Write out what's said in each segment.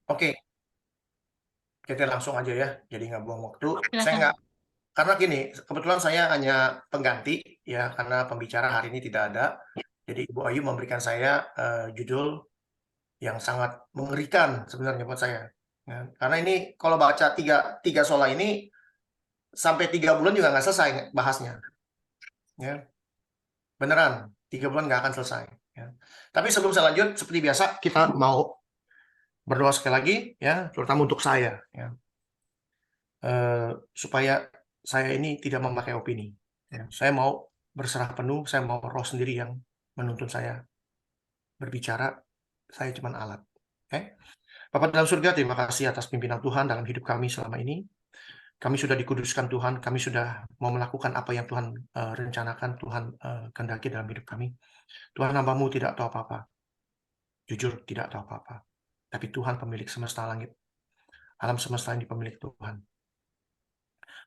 Oke, kita langsung aja ya. Jadi nggak buang waktu. Saya Silakan. nggak, karena gini, kebetulan saya hanya pengganti ya, karena pembicara hari ini tidak ada. Jadi Ibu Ayu memberikan saya judul yang sangat mengerikan sebenarnya buat saya. Ya, karena ini kalau baca tiga sola ini sampai 3 bulan juga nggak selesai bahasnya. Ya, beneran 3 bulan nggak akan selesai. Ya. Tapi sebelum saya lanjut, seperti biasa kita mau berdoa sekali lagi ya, terutama untuk saya. Ya. Supaya saya ini tidak memakai opini. Ya. Saya mau berserah penuh, saya mau roh sendiri yang menuntun saya berbicara, saya cuma alat. Oke? Bapak dalam surga, terima kasih atas pimpinan Tuhan dalam hidup kami selama ini. Kami sudah dikuduskan Tuhan, kami sudah mau melakukan apa yang Tuhan rencanakan, Tuhan kehendaki dalam hidup kami. Tuhan, hamba-Mu tidak tahu apa-apa, jujur tidak tahu apa-apa. Tapi Tuhan pemilik semesta langit, alam semesta ini pemilik Tuhan.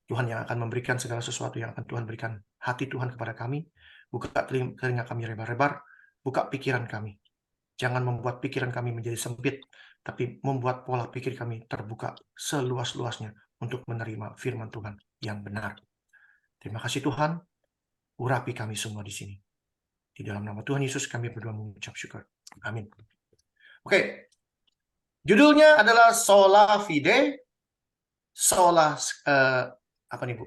Tuhan yang akan memberikan segala sesuatu yang akan Tuhan berikan. Hati Tuhan kepada kami, buka telinga kami lebar-lebar, buka pikiran kami. Jangan membuat pikiran kami menjadi sempit, tapi membuat pola pikir kami terbuka seluas-luasnya untuk menerima firman Tuhan yang benar. Terima kasih Tuhan, urapi kami semua di sini. Di dalam nama Tuhan Yesus kami berdoa mengucap syukur. Amin. Oke, judulnya adalah Sola Fide, Sola apa nih Bu?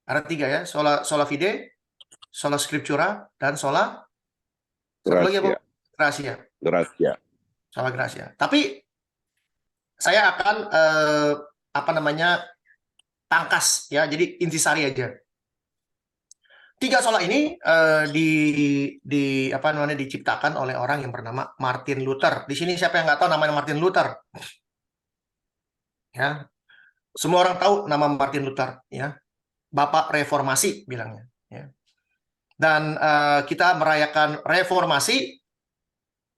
Ada 3 ya, Sola Fide, Sola Scriptura, dan Sola satu lagi apa? Gracia, Gracia. gracia. Sola Gracia. Tapi saya akan apa namanya tangkas ya, jadi intisari aja. 3 sola ini di apa namanya diciptakan oleh orang yang bernama Martin Luther. Di sini siapa yang nggak tahu namanya Martin Luther? Ya, semua orang tahu nama Martin Luther ya, Bapak Reformasi bilangnya. Ya. Dan kita merayakan Reformasi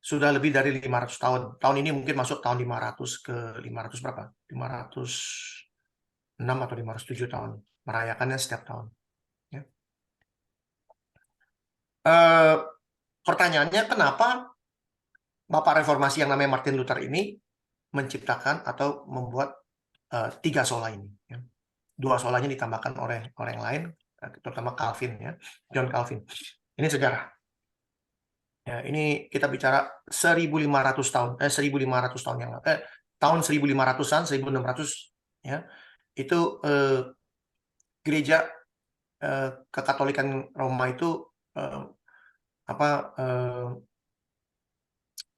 sudah lebih dari 500 tahun. Tahun ini mungkin masuk tahun 500 ke 500 berapa? 506 atau 507 tahun. Merayakannya setiap tahun. Ya. Pertanyaannya kenapa Bapak Reformasi yang namanya Martin Luther ini menciptakan atau membuat 3 sola ini? Ya. 2 solanya ditambahkan oleh orang yang lain, terutama Calvin ya, John Calvin. Ini sejarah. Ya, ini kita bicara 1500 tahun, 1500 tahun yang lalu, tahun 1500-an, 1600 ya. Itu gereja kekatolikan Roma itu apa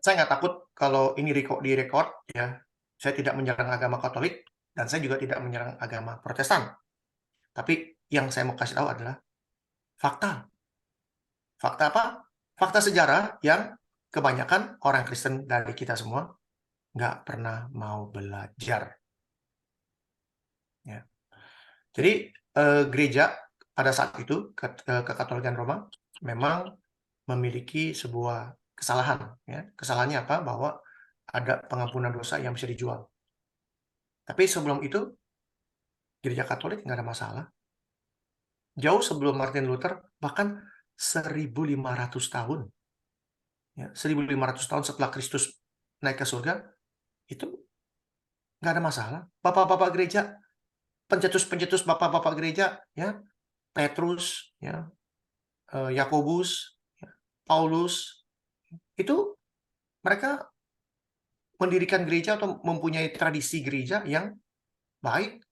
saya nggak takut kalau ini direkod ya. Saya tidak menyerang agama Katolik dan saya juga tidak menyerang agama Protestan. Tapi yang saya mau kasih tahu adalah fakta. Fakta apa? Fakta sejarah yang kebanyakan orang Kristen dari kita semua nggak pernah mau belajar. Ya. Jadi gereja pada saat itu kekatolikan Roma memang memiliki sebuah kesalahan. Ya. Kesalahannya apa? Bahwa ada pengampunan dosa yang bisa dijual. Tapi sebelum itu gereja Katolik nggak ada masalah. Jauh sebelum Martin Luther, bahkan 1500 tahun. Ya, 1500 tahun setelah Kristus naik ke surga, itu nggak ada masalah. Bapak-bapak gereja, pencetus-pencetus bapak-bapak gereja, ya, Petrus, ya, Yakobus, ya, Paulus, itu mereka mendirikan gereja atau mempunyai tradisi gereja yang baik,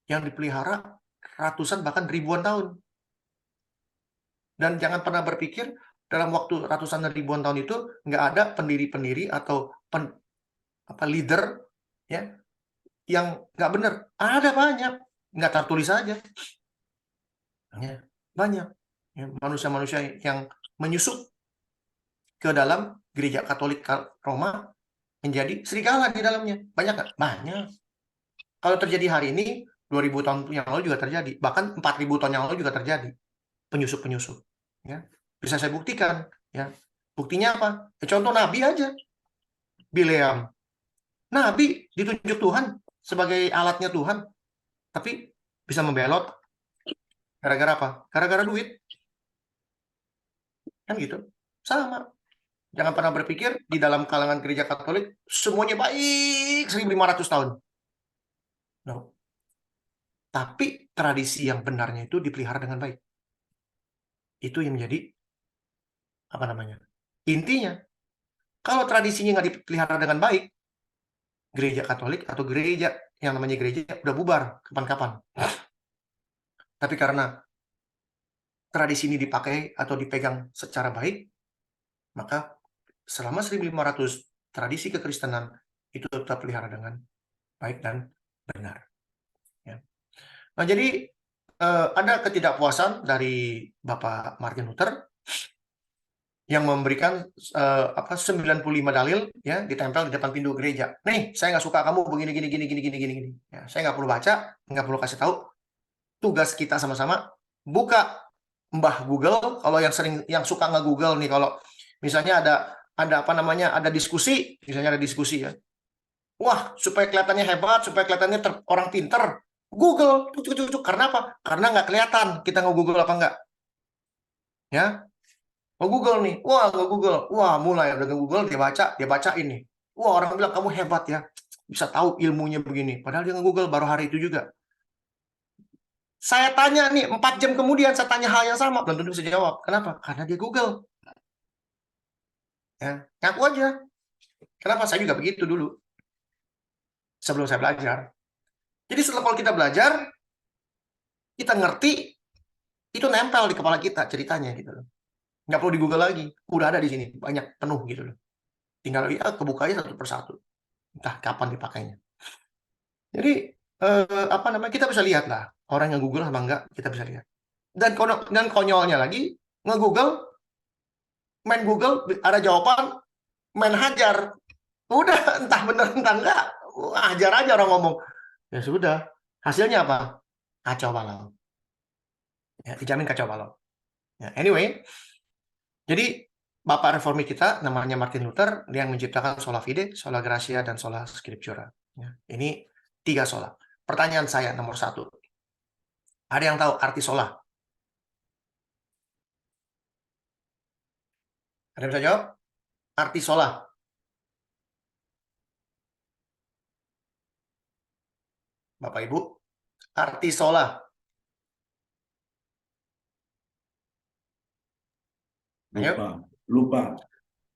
yang dipelihara ratusan bahkan ribuan tahun. Dan jangan pernah berpikir dalam waktu ratusan dan ribuan tahun itu nggak ada pendiri-pendiri atau leader ya yang nggak benar. Ada banyak, nggak tertulis saja. Ya, banyak ya, manusia-manusia yang menyusup ke dalam gereja Katolik Roma menjadi serigala di dalamnya. Banyak nggak? Banyak. Kalau terjadi hari ini, 2000 tahun yang lalu juga terjadi. Bahkan 4000 tahun yang lalu juga terjadi. Penyusup-penyusup. Ya. Bisa saya buktikan. Ya. Buktinya apa? Contoh Nabi aja. Bileam. Nabi ditunjuk Tuhan sebagai alatnya Tuhan. Tapi bisa membelot. Gara-gara apa? Gara-gara duit. Kan gitu. Sama. Jangan pernah berpikir di dalam kalangan gereja Katolik semuanya baik 1500 tahun. No. Tapi tradisi yang benarnya itu dipelihara dengan baik. Itu yang menjadi apa namanya? Intinya, kalau tradisinya nggak dipelihara dengan baik, gereja Katolik atau gereja yang namanya gereja udah bubar kapan-kapan. Tapi karena tradisi ini dipakai atau dipegang secara baik, maka selama 1500 tradisi kekristenan itu tetap pelihara dengan baik dan benar. Ya. Nah, jadi ada ketidakpuasan dari Bapak Martin Luther yang memberikan 95 dalil ya ditempel di depan pintu gereja. Nih, saya nggak suka kamu begini gini gini gini gini gini gini. Ya, saya nggak perlu baca, nggak perlu kasih tahu. Tugas kita sama-sama buka Mbah Google. Kalau yang suka nggak Google nih, kalau misalnya ada apa namanya ada diskusi, misalnya ada diskusi ya. Wah, supaya kelihatannya hebat, supaya kelihatannya orang pinter, Google, karena apa? Karena nggak kelihatan kita nge-Google apa nggak. Ya, nge-Google nih, wah nge-Google, wah mulai udah nge-Google, dia baca ini. Wah, orang bilang kamu hebat ya, bisa tahu ilmunya begini. Padahal dia nge-Google baru hari itu juga. Saya tanya nih, 4 jam kemudian saya tanya hal yang sama, belum tentu bisa jawab. Kenapa? Karena dia Google. Ya, ngaku aja. Kenapa? Saya juga begitu dulu. Sebelum saya belajar. Jadi setelah kalau kita belajar, kita ngerti, itu nempel di kepala kita ceritanya gitu loh. Nggak perlu di Google lagi. Udah ada di sini, banyak, penuh gitu loh. Tinggal ya, kebuka aja satu persatu. Entah kapan dipakainya. Jadi, apa namanya, kita bisa lihat lah. Orang yang Google sama enggak, kita bisa lihat. Dan konyolnya lagi, nge-Google, main Google, ada jawaban, main hajar. Udah, entah bener entah enggak. Hajar aja orang ngomong. Ya sudah. Hasilnya apa? Kacau balau. Ya, dijamin kacau balau. Ya, anyway, jadi Bapak Reformi kita namanya Martin Luther, dia yang menciptakan sola fide, sola gratia, dan sola scriptura. Ya, ini 3 sola. Pertanyaan saya nomor 1. Ada yang tahu arti sola? Ada yang bisa jawab? Arti sola. Bapak Ibu, arti sola. Ayo. Lupa.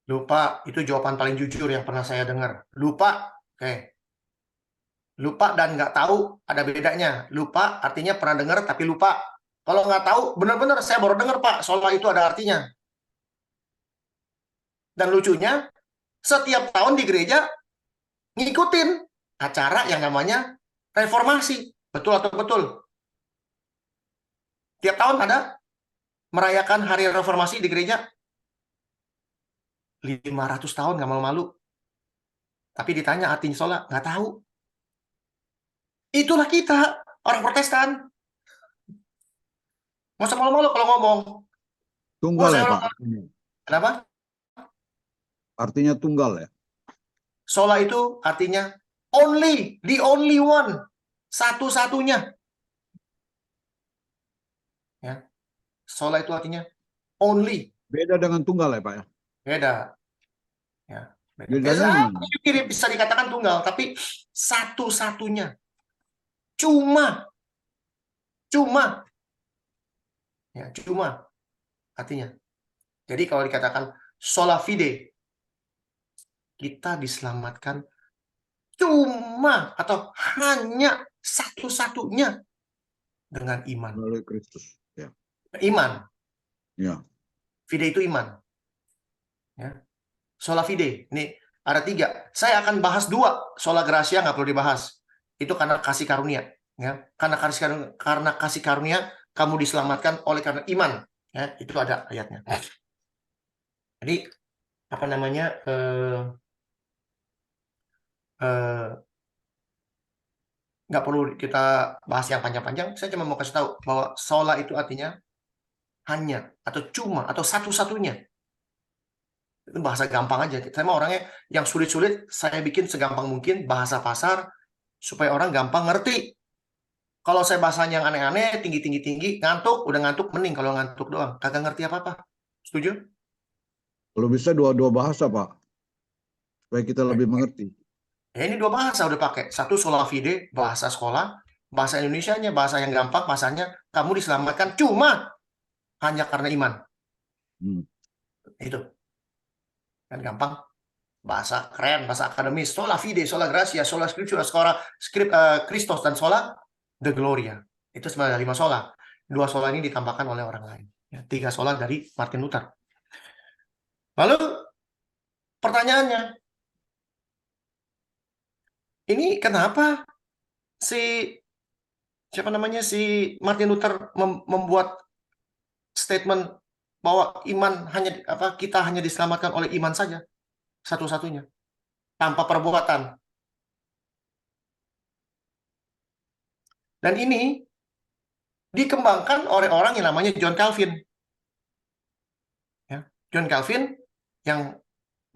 Lupa, itu jawaban paling jujur yang pernah saya dengar. Lupa, oke. Lupa dan nggak tahu ada bedanya. Lupa artinya pernah dengar tapi lupa. Kalau nggak tahu, benar-benar saya baru dengar Pak, sola itu ada artinya. Dan lucunya, setiap tahun di gereja ngikutin acara yang namanya reformasi. Betul atau betul? Tiap tahun ada merayakan hari reformasi di gereja. 500 tahun nggak malu-malu. Tapi ditanya artinya sola, nggak tahu. Itulah kita, orang Protestan. Nggak usah malu-malu kalau ngomong. Tunggal ya, Pak? Kenapa? Artinya tunggal ya? Sola itu artinya only, the only one. Satu-satunya. Ya. Sola itu artinya only. Beda dengan tunggal ya, Pak ya? Beda. Ya. Bedanya Bisa dikatakan tunggal, tapi satu-satunya. Cuma. Ya, cuma artinya. Jadi kalau dikatakan sola fide, kita diselamatkan cuma atau hanya satu-satunya dengan iman. melalui Kristus. Ya. Iman. Ya. Fide itu iman. Ya. Sola fide. Ini ada 3. Saya akan bahas 2. Sola gratia nggak perlu dibahas. Itu karena kasih karunia. Ya. Karena kasih karunia kamu diselamatkan oleh karena iman. Ya. Itu ada ayatnya. Jadi apa namanya? Nggak perlu kita bahas yang panjang-panjang. Saya cuma mau kasih tahu bahwa sola itu artinya hanya atau cuma atau satu-satunya. Itu bahasa gampang aja. Saya mau orangnya yang sulit-sulit saya bikin segampang mungkin bahasa pasar supaya orang gampang ngerti. Kalau saya bahasanya yang aneh-aneh, tinggi-tinggi-tinggi, ngantuk, udah ngantuk mending kalau ngantuk doang. Kagak ngerti apa-apa. Setuju? Kalau bisa dua-dua bahasa, Pak. Supaya kita lebih mengerti. Ya, ini 2 bahasa udah pakai. Satu sola fide, bahasa sekolah, bahasa Indonesianya, bahasa yang gampang, bahasanya kamu diselamatkan cuma hanya karena iman. Hmm. Itu kan gampang. Bahasa keren, bahasa akademis. Sola fide, sola gratia, sola scriptura, Christos, dan sola the gloria. Itu sebenarnya 5 sola. 2 sola ini ditambahkan oleh orang lain. Ya, 3 sola dari Martin Luther. Lalu pertanyaannya, ini kenapa si siapa namanya si Martin Luther membuat statement bahwa iman hanya kita hanya diselamatkan oleh iman saja, satu-satunya, tanpa perbuatan. Dan ini dikembangkan oleh orang yang namanya John Calvin. Ya, John Calvin yang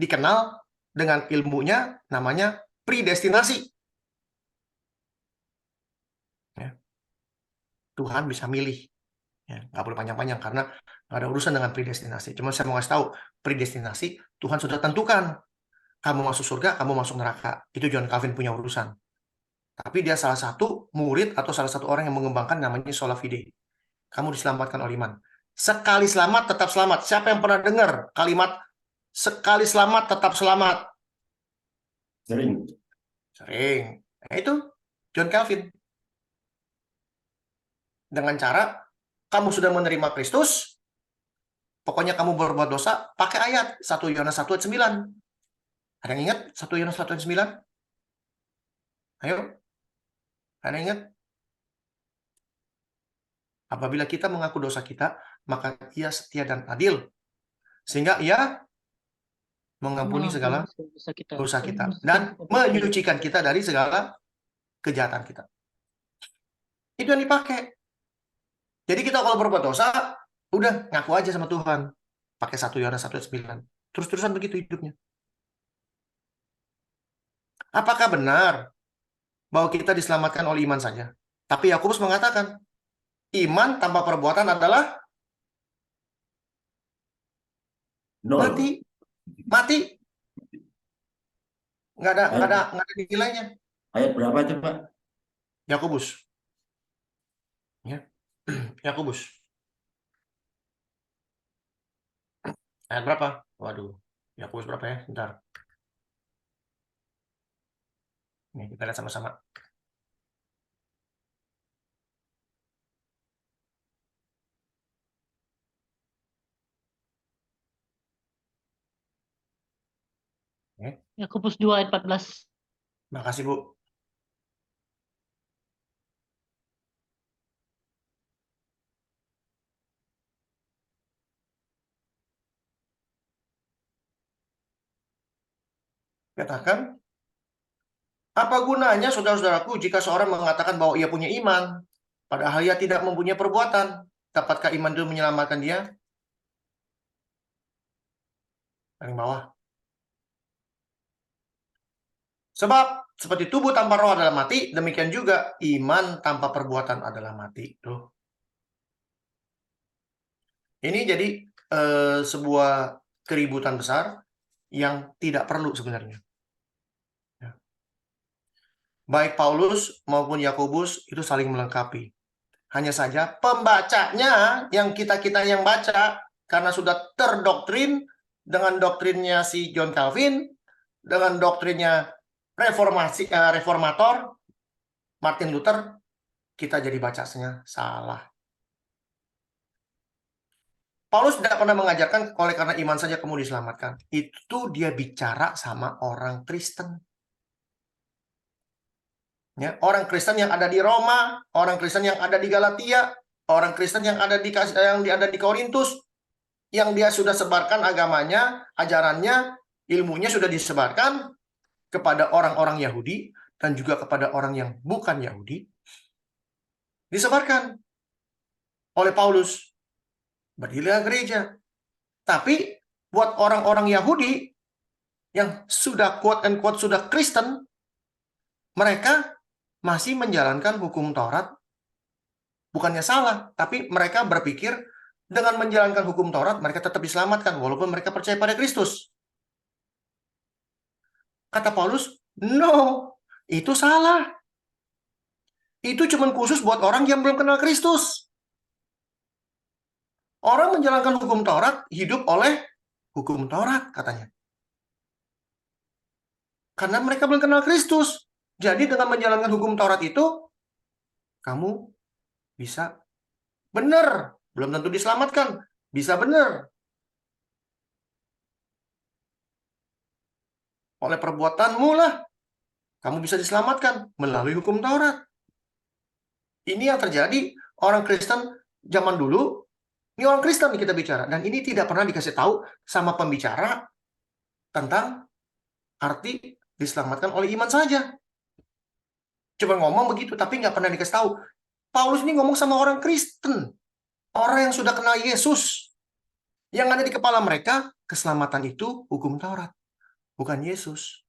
dikenal dengan ilmunya namanya predestinasi. Ya, Tuhan bisa milih. Ya, nggak boleh panjang-panjang karena nggak ada urusan dengan predestinasi. Cuma saya mau kasih tahu, predestinasi Tuhan sudah tentukan. Kamu masuk surga, kamu masuk neraka. Itu John Calvin punya urusan. Tapi dia salah satu murid atau salah satu orang yang mengembangkan namanya sola fide. Kamu diselamatkan oleh iman. Sekali selamat, tetap selamat. Siapa yang pernah dengar kalimat sekali selamat, tetap selamat? Sering. Sering. Nah, itu John Calvin. Dengan cara kamu sudah menerima Kristus, pokoknya kamu berbuat dosa, pakai ayat 1 Yohanes 1 ayat 9. Ada yang ingat 1 Yohanes 1 ayat 9? Ayo. Ada yang ingat? Apabila kita mengaku dosa kita, maka Ia setia dan adil. Sehingga Ia mengampuni segala dosa kita dan menyucikan kita dari segala kejahatan kita. Itu yang dipakai. Jadi kita kalau berbuat dosa, udah ngaku aja sama Tuhan. Pakai 1 Yohanes 1 ayat 9. Terus-terusan begitu hidupnya. Apakah benar bahwa kita diselamatkan oleh iman saja? Tapi Yakobus mengatakan, iman tanpa perbuatan adalah mati. Mati. Nggak ada nilainya. Ayat berapa itu, Pak? Yakobus. Ya. Yakobus. Ayat berapa? Waduh. Yakobus berapa ya? Bentar. Nih, kita lihat sama-sama. Yakobus 2 ayat 14. Makasih, Bu. Katakan, apa gunanya saudara-saudaraku jika seorang mengatakan bahwa ia punya iman, padahal ia tidak mempunyai perbuatan? Dapatkah iman itu menyelamatkan dia? Paling bawah. Sebab seperti tubuh tanpa roh adalah mati, demikian juga iman tanpa perbuatan adalah mati. Tuh. Ini jadi sebuah keributan besar yang tidak perlu sebenarnya. Ya. Baik Paulus maupun Yakobus itu saling melengkapi. Hanya saja pembacanya yang kita-kita yang baca karena sudah terdoktrin dengan doktrinnya si John Calvin, dengan doktrinnya reformator Martin Luther, kita jadi bacanya salah. Paulus tidak pernah mengajarkan oleh karena iman saja kamu diselamatkan. Itu dia bicara sama orang Kristen. Ya, orang Kristen yang ada di Roma, orang Kristen yang ada di Galatia, orang Kristen yang ada di Korintus, yang dia sudah sebarkan agamanya, ajarannya, ilmunya sudah disebarkan kepada orang-orang Yahudi dan juga kepada orang yang bukan Yahudi. Disebarkan oleh Paulus. Berdirilah gereja. Tapi buat orang-orang Yahudi yang sudah quote and quote sudah Kristen, mereka masih menjalankan hukum Taurat. Bukannya salah, tapi mereka berpikir dengan menjalankan hukum Taurat, mereka tetap diselamatkan walaupun mereka percaya pada Kristus. Kata Paulus, no, itu salah. Itu cuma khusus buat orang yang belum kenal Kristus. Orang menjalankan hukum Taurat, hidup oleh hukum Taurat, katanya. Karena mereka belum kenal Kristus. Jadi dengan menjalankan hukum Taurat itu, kamu bisa benar. Belum tentu diselamatkan. Bisa benar. Oleh perbuatanmu lah, kamu bisa diselamatkan melalui hukum Taurat. Ini yang terjadi orang Kristen zaman dulu. Ini orang Kristen nih kita bicara. Dan ini tidak pernah dikasih tahu sama pembicara tentang arti diselamatkan oleh iman saja. Cuma ngomong begitu, tapi nggak pernah dikasih tahu. Paulus ini ngomong sama orang Kristen. Orang yang sudah kenal Yesus. Yang ada di kepala mereka, keselamatan itu hukum Taurat. Bukan Yesus.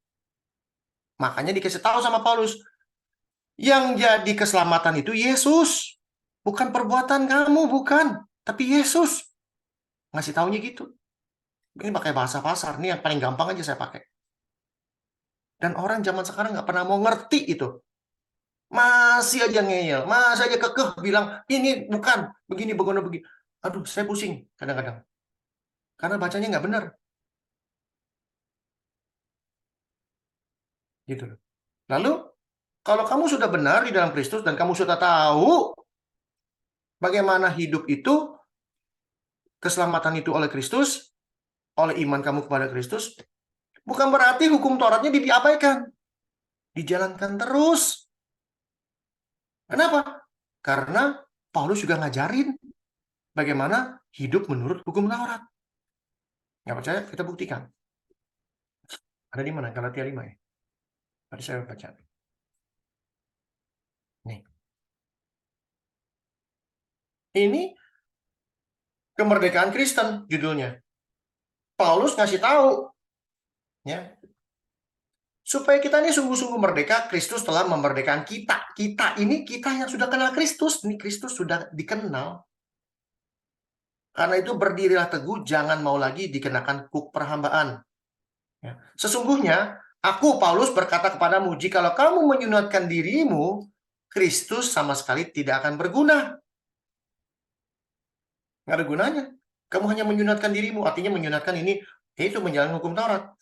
Makanya dikasih tahu sama Paulus. Yang jadi keselamatan itu Yesus. Bukan perbuatan kamu, bukan. Tapi Yesus. Ngasih taunya gitu. Ini pakai bahasa pasar. Ini yang paling gampang aja saya pakai. Dan orang zaman sekarang nggak pernah mau ngerti itu. Masih aja ngeyel. Masih aja kekeh bilang, ini bukan. Begini, begini. Aduh, saya pusing kadang-kadang. Karena bacanya nggak benar. Gitu loh. Lalu, kalau kamu sudah benar di dalam Kristus dan kamu sudah tahu bagaimana hidup itu, keselamatan itu oleh Kristus, oleh iman kamu kepada Kristus, bukan berarti hukum Tauratnya diabaikan. Dijalankan terus. Kenapa? Karena Paulus juga ngajarin bagaimana hidup menurut hukum Taurat. Nggak percaya? Kita buktikan. Ada di mana? Galatia 5 ya? Tadi saya baca. Nih. Ini kemerdekaan Kristen judulnya. Paulus ngasih tahu ya, supaya kita ini sungguh-sungguh merdeka. Kristus telah memerdekakan kita. Kita ini kita yang sudah kenal Kristus. Ini Kristus sudah dikenal. Karena itu berdirilah teguh, jangan mau lagi dikenakan kuk perhambaan. Ya. Sesungguhnya aku Paulus berkata kepadamu, jikalau kamu menyunatkan dirimu, Kristus sama sekali tidak akan berguna. Nggak ada gunanya. Kamu hanya menyunatkan dirimu, artinya menyunatkan ini, yaitu menjalankan hukum Taurat.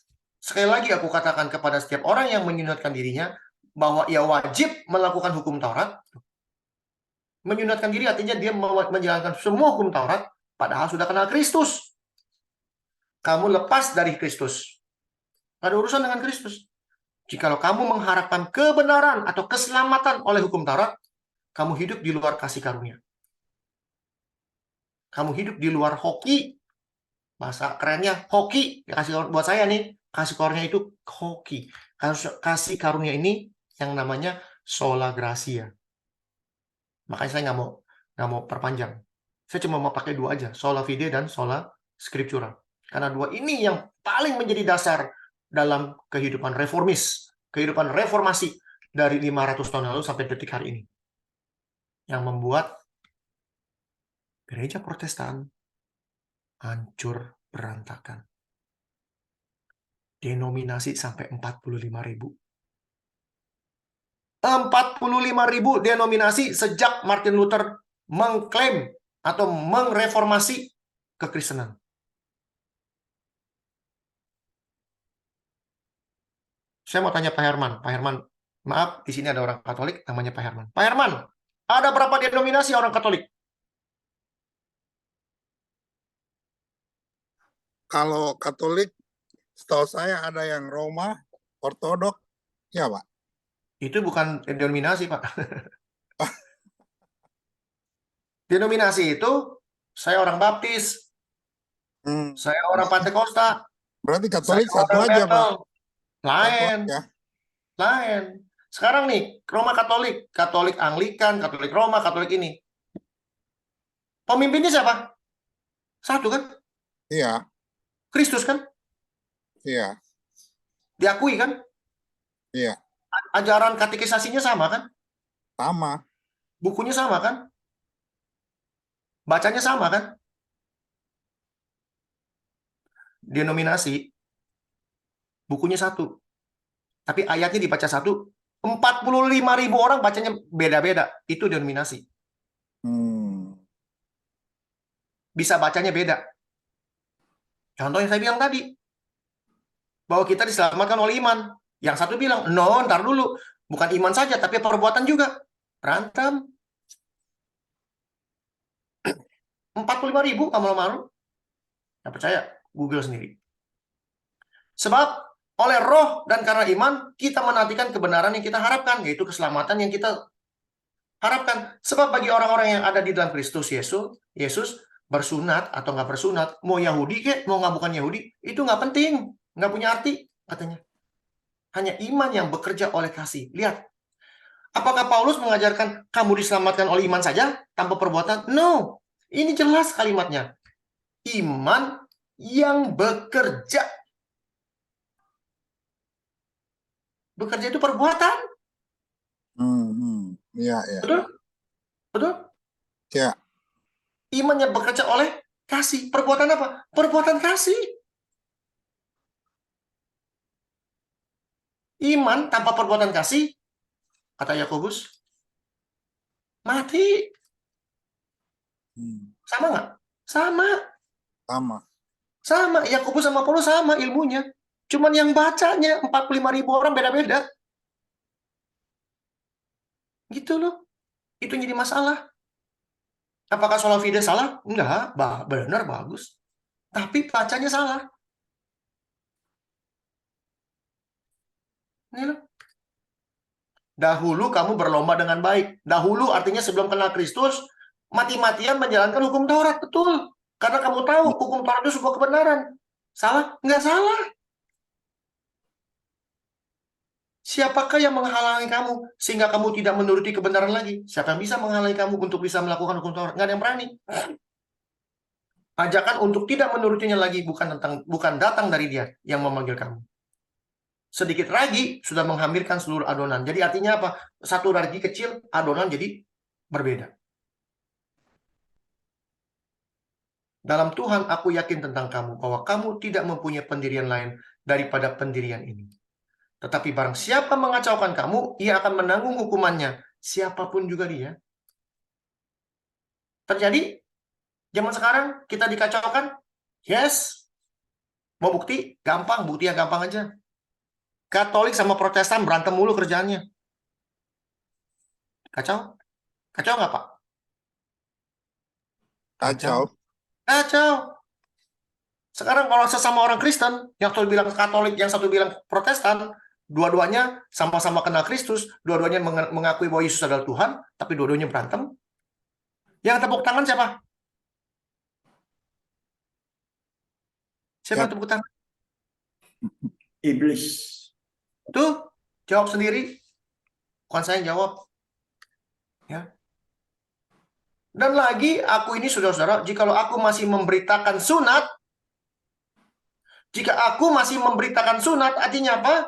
Sekali lagi aku katakan kepada setiap orang yang menyunatkan dirinya, bahwa ia wajib melakukan hukum Taurat. Menyunatkan diri artinya dia menjalankan semua hukum Taurat, padahal sudah kenal Kristus. Kamu lepas dari Kristus. Nggak ada urusan dengan Kristus. Jikalau kamu mengharapkan kebenaran atau keselamatan oleh hukum Taurat, kamu hidup di luar kasih karunia. Kamu hidup di luar hoki. Bahasa kerennya hoki. Ya, kasih buat saya nih, kasih karunia itu hoki. Kasih karunia ini yang namanya sola gratia. Makanya saya nggak mau perpanjang. Saya cuma mau pakai dua aja, sola fide dan sola scriptura. Karena dua ini yang paling menjadi dasar dalam kehidupan reformis, kehidupan reformasi dari 500 tahun lalu sampai detik hari ini. Yang membuat gereja Protestan hancur berantakan. Denominasi sampai 45.000. 45.000 denominasi sejak Martin Luther mengklaim atau mengreformasi kekristenan. Saya mau tanya Pak Herman. Pak Herman, maaf, di sini ada orang Katolik namanya Pak Herman. Pak Herman, ada berapa denominasi orang Katolik? Kalau Katolik, setahu saya ada yang Roma, Ortodok, ya Pak. Itu bukan denominasi, Pak. Denominasi itu, saya orang Baptis, saya orang Pantekosta, Berarti Katolik saya satu orang aja Bethel. Pak. Lain, Ya. lain. Sekarang nih, Roma Katolik, Katolik Anglikan, Katolik Roma, Katolik ini. Pemimpinnya siapa? Satu kan? Iya, Kristus kan? iya, Diakui kan? iya. Ajaran katekisasinya sama kan? Sama. Bukunya sama kan? Bacanya sama kan? denominasi, bukunya satu. Tapi ayatnya dibaca satu, 45.000 orang bacanya beda-beda. Itu denominasi. Bisa bacanya beda. Contoh yang saya bilang tadi, bahwa kita diselamatkan oleh iman. Yang satu bilang, no, ntar dulu. Bukan iman saja, tapi perbuatan juga. Berantem. 45.000 kamu malu. Nggak percaya, Google sendiri. Sebab oleh roh dan karena iman, kita menantikan kebenaran yang kita harapkan, yaitu keselamatan yang kita harapkan. Sebab bagi orang-orang yang ada di dalam Kristus Yesus bersunat atau nggak bersunat, mau Yahudi kek, mau nggak bukan Yahudi, itu nggak penting, nggak punya arti, katanya. Hanya iman yang bekerja oleh kasih. Lihat, apakah Paulus mengajarkan kamu diselamatkan oleh iman saja, tanpa perbuatan? No, ini jelas kalimatnya. Iman yang bekerja. Bekerja itu perbuatan. Ya, ya. Betul? Betul? Ya. Iman yang bekerja oleh kasih. Perbuatan apa? Perbuatan kasih. Iman tanpa perbuatan kasih, kata Yakobus, mati. Sama nggak? Sama. Sama. Yakobus sama Paulus sama ilmunya. Cuman yang bacanya 45.000 orang beda-beda. Gitu loh. Itu jadi masalah. Apakah sola fide salah? Enggak, benar, bagus. Tapi bacanya salah. Ini loh. Dahulu kamu berlomba dengan baik. Dahulu artinya sebelum kenal Kristus, mati-matian menjalankan hukum Taurat. Betul. Karena kamu tahu hukum Taurat itu sebuah kebenaran. Salah? Enggak salah. Siapakah yang menghalangi kamu sehingga kamu tidak menuruti kebenaran lagi? Siapa yang bisa menghalangi kamu untuk bisa melakukan hukum Taurat? Nggak ada yang berani. Ajakan untuk tidak menurutinya lagi bukan datang dari Dia yang memanggil kamu. Sedikit ragi sudah menghampirkan seluruh adonan. Jadi artinya apa? Satu ragi kecil, adonan jadi berbeda. Dalam Tuhan aku yakin tentang kamu bahwa kamu tidak mempunyai pendirian lain daripada pendirian ini. Tetapi barang siapa mengacaukan kamu, ia akan menanggung hukumannya. Siapapun juga dia. Terjadi? Zaman sekarang kita dikacaukan? Yes. Mau bukti? Gampang. Buktinya gampang aja. Katolik sama Protestan berantem mulu kerjaannya. Kacau? Kacau nggak, Pak? Kacau. Sekarang kalau sesama orang Kristen, yang satu bilang Katolik, yang satu bilang Protestan, dua-duanya sama-sama kenal Kristus, dua-duanya mengakui bahwa Yesus adalah Tuhan, tapi dua-duanya berantem. Yang tepuk tangan siapa? Siapa yang tepuk tangan? Iblis. Tuh, jawab sendiri. Bukan saya yang jawab. Ya. Dan lagi, aku ini saudara-saudara, jikalau aku masih memberitakan sunat, artinya apa?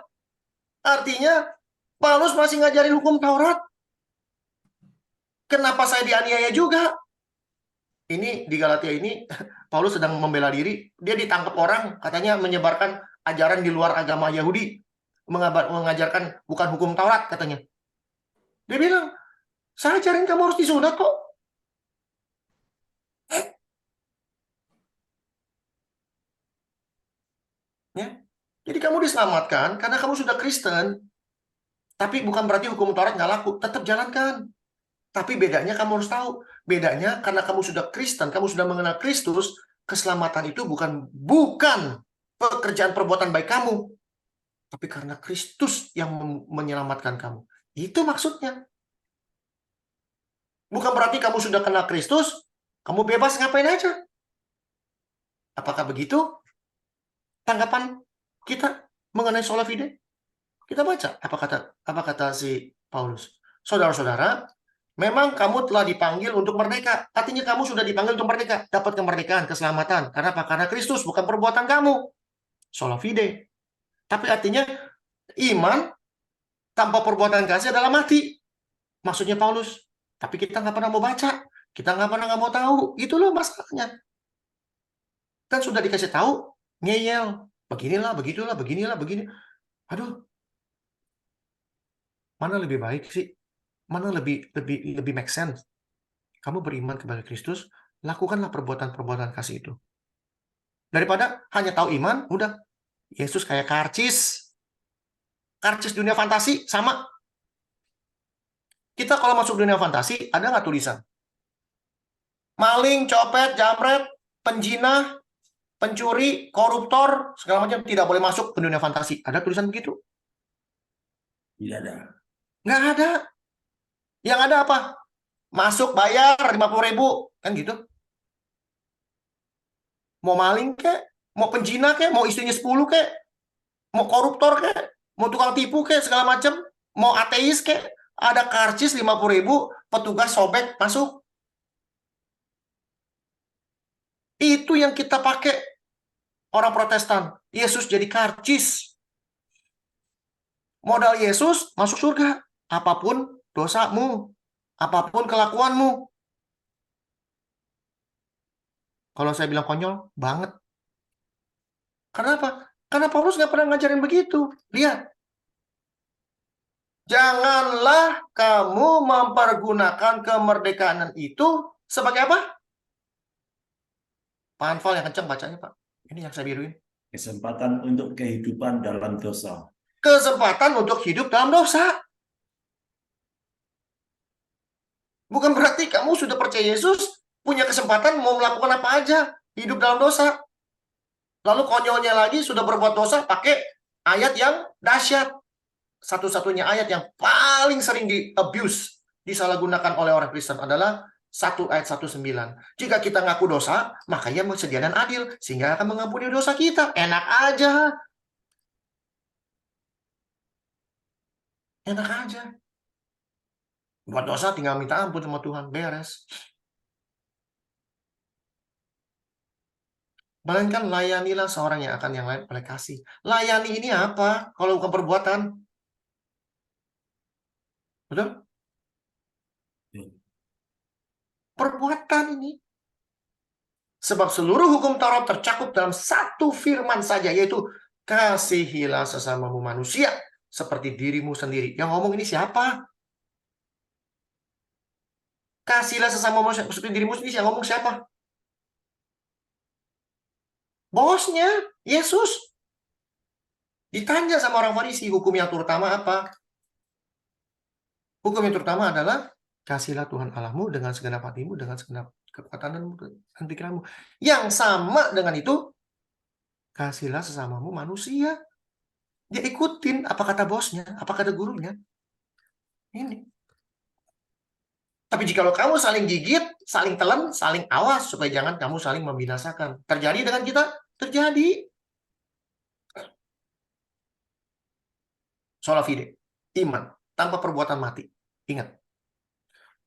Artinya, Paulus masih ngajarin hukum Taurat. Kenapa saya dianiaya juga? Ini di Galatia ini, Paulus sedang membela diri. Dia ditangkap orang, katanya menyebarkan ajaran di luar agama Yahudi. Mengajarkan bukan hukum Taurat, katanya. Dia bilang, saya ajarin kamu harus disunat kok. Ya. Jadi kamu diselamatkan karena kamu sudah Kristen. Tapi bukan berarti hukum Taurat nggak laku. Tetap jalankan. Tapi bedanya kamu harus tahu. Bedanya karena kamu sudah Kristen, kamu sudah mengenal Kristus, keselamatan itu bukan pekerjaan perbuatan baik kamu. Tapi karena Kristus yang menyelamatkan kamu. Itu maksudnya. Bukan berarti kamu sudah kenal Kristus, kamu bebas ngapain aja. Apakah begitu? Tanggapan kita mengenai sola fide? Kita baca apa kata si Paulus. Saudara-saudara, memang kamu telah dipanggil untuk merdeka. Artinya kamu sudah dipanggil untuk merdeka, dapat kemerdekaan, keselamatan. Karena apa? Karena Kristus, bukan perbuatan kamu. Sola fide. Tapi artinya iman tanpa perbuatan kasih adalah mati. Maksudnya Paulus. Tapi kita nggak pernah mau baca, kita nggak pernah mau tahu. Itu loh masalahnya. Dan sudah dikasih tahu, ngeyel, beginilah, begitulah, beginilah, begini. Aduh, mana lebih baik sih? Mana lebih make sense? Kamu beriman kepada Kristus, lakukanlah perbuatan-perbuatan kasih itu. Daripada hanya tahu iman, udah Yesus kayak karcis. Karcis dunia fantasi sama. Kita kalau masuk dunia fantasi, ada nggak tulisan? Maling, copet, jamret, penjinah, pencuri, koruptor, segala macam tidak boleh masuk ke dunia fantasi. Ada tulisan begitu? Tidak ada. Nggak ada. Yang ada apa? Masuk bayar 50.000. Kan gitu. Mau maling kek, mau penjina kek, mau istrinya 10 kek, mau koruptor kek, mau tukang tipu kek, segala macam, mau ateis kek, ada karcis 50.000, petugas sobek masuk. Itu yang kita pakai orang Protestan. Yesus jadi karcis. Modal Yesus masuk surga. Apapun dosamu, apapun kelakuanmu. Kalau saya bilang konyol, banget. Kenapa? Karena Paulus nggak pernah ngajarin begitu. Lihat. Janganlah kamu mempergunakan kemerdekaan itu sebagai apa? Pak Anfal yang kenceng bacanya, Pak. Ini yang saya biruin. Kesempatan untuk kehidupan dalam dosa. Kesempatan untuk hidup dalam dosa. Bukan berarti kamu sudah percaya Yesus, punya kesempatan mau melakukan apa aja, hidup dalam dosa. Lalu konyolnya lagi sudah berbuat dosa pakai ayat yang dahsyat. Satu-satunya ayat yang paling sering di-abuse, disalahgunakan oleh orang Kristen adalah 1 ayat 19. Jika kita ngaku dosa, maka Ia sedia dan adil, sehingga akan mengampuni dosa kita. Enak aja. Enak aja. Buat dosa tinggal minta ampun sama Tuhan, beres. Melainkan layanilah seorang yang akan yang lain oleh kasih. Layani ini apa? Kalau bukan perbuatan. Betul? Perbuatan ini. Sebab seluruh hukum Taurat tercakup dalam satu firman saja, yaitu kasihilah sesamamu manusia seperti dirimu sendiri. Yang ngomong ini siapa? Kasihilah sesamamu manusia seperti dirimu sendiri. Yang ngomong siapa? Bosnya, Yesus. Ditanya sama orang Farisi, hukum yang terutama apa? Hukum yang terutama adalah kasihilah Tuhan Allahmu dengan segenap hatimu, dengan segenap kekuatanmu dan pikiranmu. Yang sama dengan itu, kasihilah sesamamu manusia. Dia ikutin apa kata bosnya, apa kata gurunya. Ini. Tapi jika kamu saling gigit, saling telan, saling awas, supaya jangan kamu saling membinasakan. Terjadi dengan kita? Terjadi. Sola fide, iman, tanpa perbuatan mati. Ingat,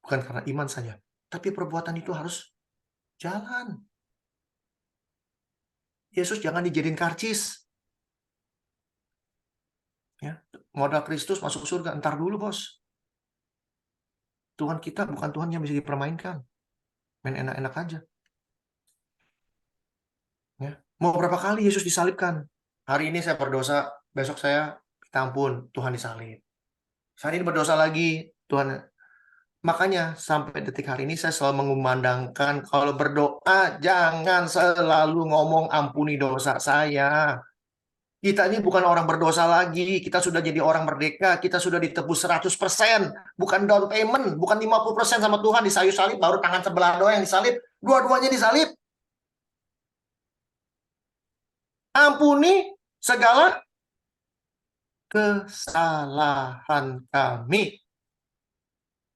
bukan karena iman saja, tapi perbuatan itu harus jalan. Yesus jangan dijadiin karcis. Ya, modal Kristus masuk surga, entar dulu bos. Tuhan kita bukan Tuhan yang bisa dipermainkan. Main enak-enak aja. Ya. Mau berapa kali Yesus disalibkan? Hari ini saya berdosa, besok saya minta ampun, Tuhan disalib. Hari ini berdosa lagi, Tuhan. Makanya sampai detik hari ini saya selalu mengumandangkan kalau berdoa jangan selalu ngomong ampuni dosa saya. Kita ini bukan orang berdosa lagi, kita sudah jadi orang merdeka, kita sudah ditebus 100%, bukan down payment, bukan 50% sama Tuhan disayu salib, baru tangan sebelah doang yang disalib, dua-duanya disalib. Ampuni segala kesalahan kami.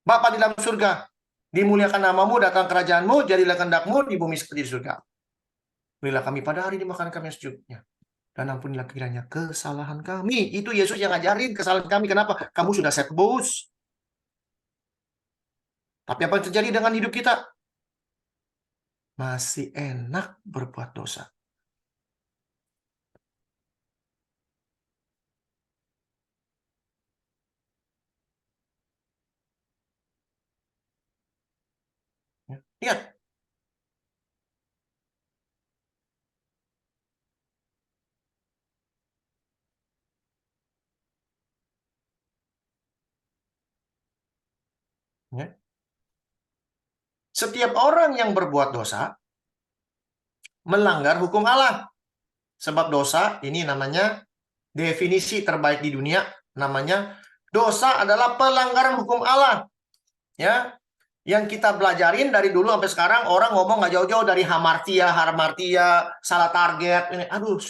Bapa di dalam surga, dimuliakan namamu, datang kerajaanmu, jadilah kehendakmu di bumi seperti di surga. Berilah kami pada hari ini makan kami yang secukupnya. Dan ampunilah kiranya kesalahan kami. Itu Yesus yang ngajarin kesalahan kami. Kenapa? Kamu sudah set bos. Tapi apa yang terjadi dengan hidup kita? Masih enak berbuat dosa. Lihat. Ya. Setiap orang yang berbuat dosa melanggar hukum Allah. Sebab dosa ini namanya definisi terbaik di dunia, namanya dosa adalah pelanggaran hukum Allah. Ya, yang kita belajarin dari dulu sampai sekarang, orang ngomong nggak jauh-jauh dari hamartia, salah target. Ini, aduh,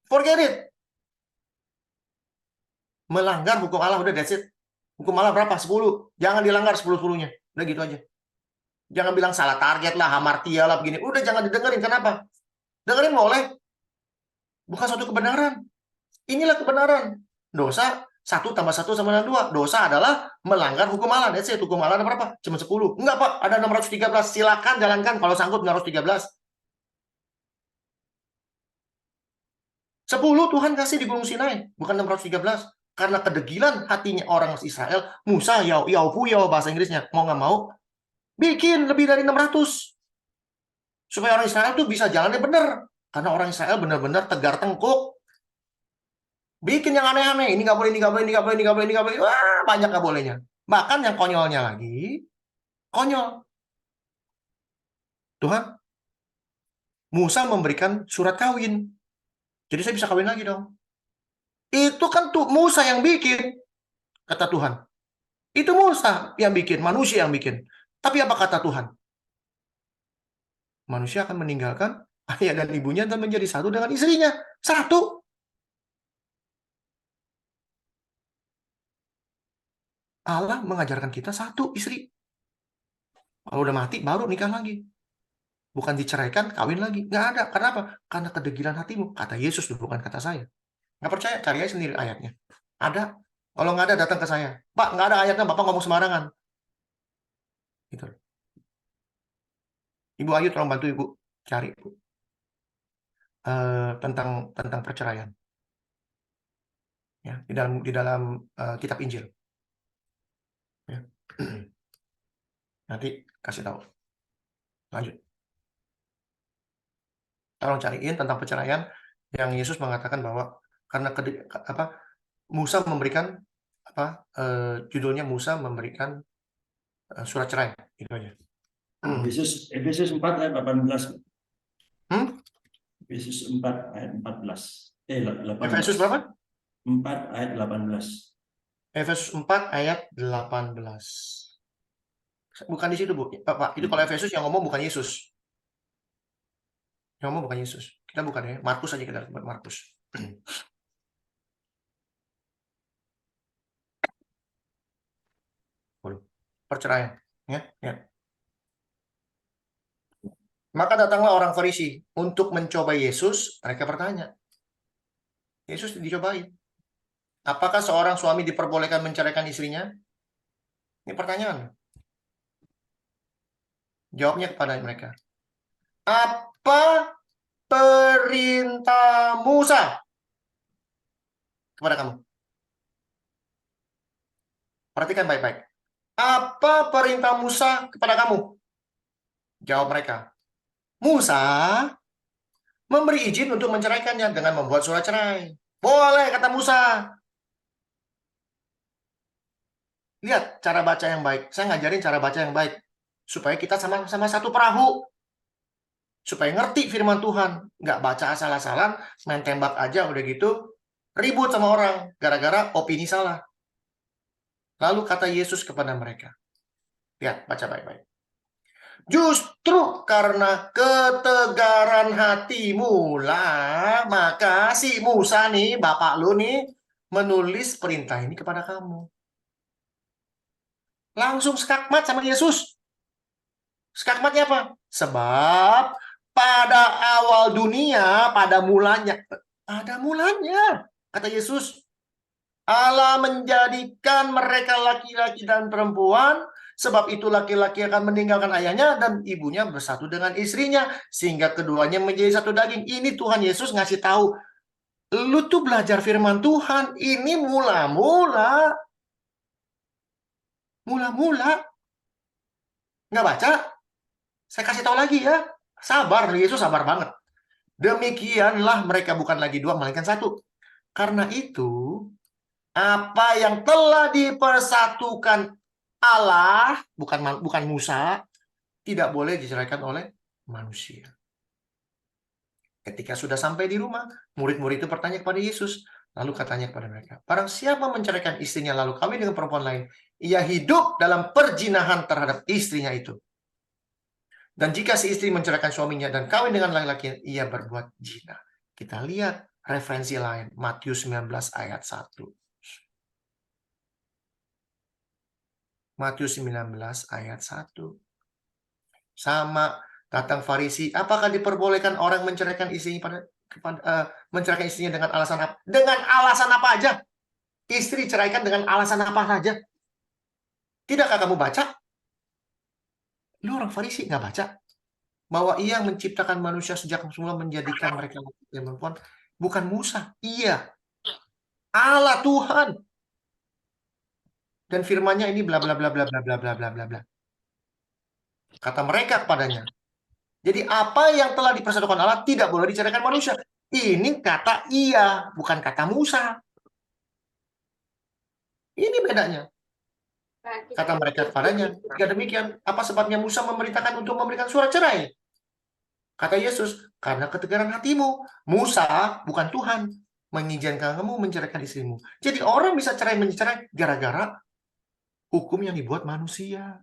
forget it. Melanggar hukum Allah, udah that's it. Hukum Allah berapa? 10. Jangan dilanggar 10-10-nya. Udah gitu aja. Jangan bilang salah target lah, hamartia lah, begini. Udah jangan didengerin. Kenapa? Dengerin boleh. Bukan suatu kebenaran. Inilah kebenaran. Dosa 1 tambah 1 sama dengan 2. Dosa adalah melanggar hukum Allah. That's it. Hukum Allah ada berapa? Cuma 10. Enggak, Pak. Ada 613. Silakan jalankan kalau sanggup 613. 10 Tuhan kasih di Gunung Sinai. Bukan 613. Karena kedegilan hatinya orang Israel. Musa, bahasa Inggrisnya. Mau nggak mau. Bikin lebih dari 600. Supaya orang Israel tuh bisa jalannya benar. Karena orang Israel benar-benar tegar tengkuk. Bikin yang aneh-aneh. Ini nggak boleh, ini nggak boleh, ini nggak boleh, ini nggak boleh, ini nggak boleh. Wah, banyak nggak bolehnya. Bahkan yang konyolnya lagi, konyol. Tuhan, Musa memberikan surat kawin. Jadi saya bisa kawin lagi dong. Itu kan tuh Musa yang bikin, kata Tuhan. Itu Musa yang bikin, manusia yang bikin. Tapi apa kata Tuhan? Manusia akan meninggalkan ayah dan ibunya dan menjadi satu dengan istrinya. Satu. Allah mengajarkan kita satu istri. Kalau udah mati, baru nikah lagi. Bukan diceraikan, kawin lagi. Nggak ada. Kenapa? Karena kedegilan hatimu. Kata Yesus, bukan kata saya. Nggak percaya, cari aja sendiri ayatnya. Ada. Kalau nggak ada, datang ke saya. Pak, nggak ada ayatnya, Bapak ngomong sembarangan. Gitu. Ibu Ayu, tolong bantu Ibu cari Bu. Tentang perceraian. Ya, di dalam kitab Injil. Ya. Nanti kasih tahu. Lanjut. Tolong cariin tentang perceraian yang Yesus mengatakan bahwa karena Musa memberikan judulnya Musa memberikan surat cerai, itu aja. Efesus 4 ayat 18. Hmm? Efesus 4 ayat 14. 18. Efesus berapa? 4 ayat 18. Efesus 4 ayat 18. Bukan di situ, Bu. Pak, itu kalau Efesus yang ngomong bukan Yesus. Yang ngomong bukan Yesus. Kita bukan ya. Markus aja kita buat Markus. Perceraian, ya. Maka datanglah orang Farisi untuk mencoba Yesus. Mereka bertanya, Yesus dicobai. Apakah seorang suami diperbolehkan menceraikan istrinya? Ini pertanyaan. Jawabnya kepada mereka. Apa perintah Musa kepada kamu? Perhatikan baik-baik. Apa perintah Musa kepada kamu? Jawab mereka. Musa memberi izin untuk menceraikannya dengan membuat surat cerai. Boleh, kata Musa. Lihat cara baca yang baik. Saya ngajarin cara baca yang baik. Supaya kita sama-sama satu perahu. Supaya ngerti firman Tuhan. Nggak baca asal-asalan, main tembak aja, udah gitu. Ribut sama orang. Gara-gara opini salah. Lalu kata Yesus kepada mereka. Lihat, baca baik-baik. Justru karena ketegaran hatimu lah, maka si Musa nih, bapak lu nih, menulis perintah ini kepada kamu. Langsung skakmat sama Yesus. Skakmatnya apa? Sebab pada awal dunia, pada mulanya, kata Yesus, Allah menjadikan mereka laki-laki dan perempuan, sebab itu laki-laki akan meninggalkan ayahnya dan ibunya bersatu dengan istrinya, sehingga keduanya menjadi satu daging. Ini Tuhan Yesus ngasih tahu, lu tuh belajar firman Tuhan, ini mula-mula. Nggak baca? Saya kasih tahu lagi ya. Sabar, Yesus sabar banget. Demikianlah mereka bukan lagi dua, melainkan satu. Karena itu, apa yang telah dipersatukan Allah, bukan Musa, tidak boleh diceraikan oleh manusia. Ketika sudah sampai di rumah, murid-murid itu bertanya kepada Yesus. Lalu katanya kepada mereka, barang siapa menceraikan istrinya lalu kawin dengan perempuan lain, ia hidup dalam perzinahan terhadap istrinya itu. Dan jika si istri menceraikan suaminya dan kawin dengan laki-laki, ia berbuat zina. Kita lihat referensi lain, Matius 19 ayat 1. Matius 19 ayat 1. Sama, datang Farisi, apakah diperbolehkan orang menceraikan istrinya menceraikan istrinya dengan alasan apa? Dengan alasan apa aja? Istri ceraikan dengan alasan apa saja? Tidakkah kamu baca? Lu orang Farisi nggak baca? Bahwa ia menciptakan manusia sejak semula menjadikan mereka laki dan perempuan. Bukan Musa. Iya. Allah Tuhan. Dan firman-Nya ini bla bla bla bla bla bla bla bla bla bla. Kata mereka kepadanya. Jadi apa yang telah dipersatukan Allah tidak boleh diceraikan manusia. Ini kata iya, bukan kata Musa. Ini bedanya. Kata mereka kepadanya, jika demikian, apa sebabnya Musa memerintahkan untuk memberikan surat cerai? Kata Yesus, karena ketegaran hatimu. Musa, bukan Tuhan, mengizinkan kamu menceraikan istrimu. Jadi orang bisa cerai mencerai gara-gara hukum yang dibuat manusia.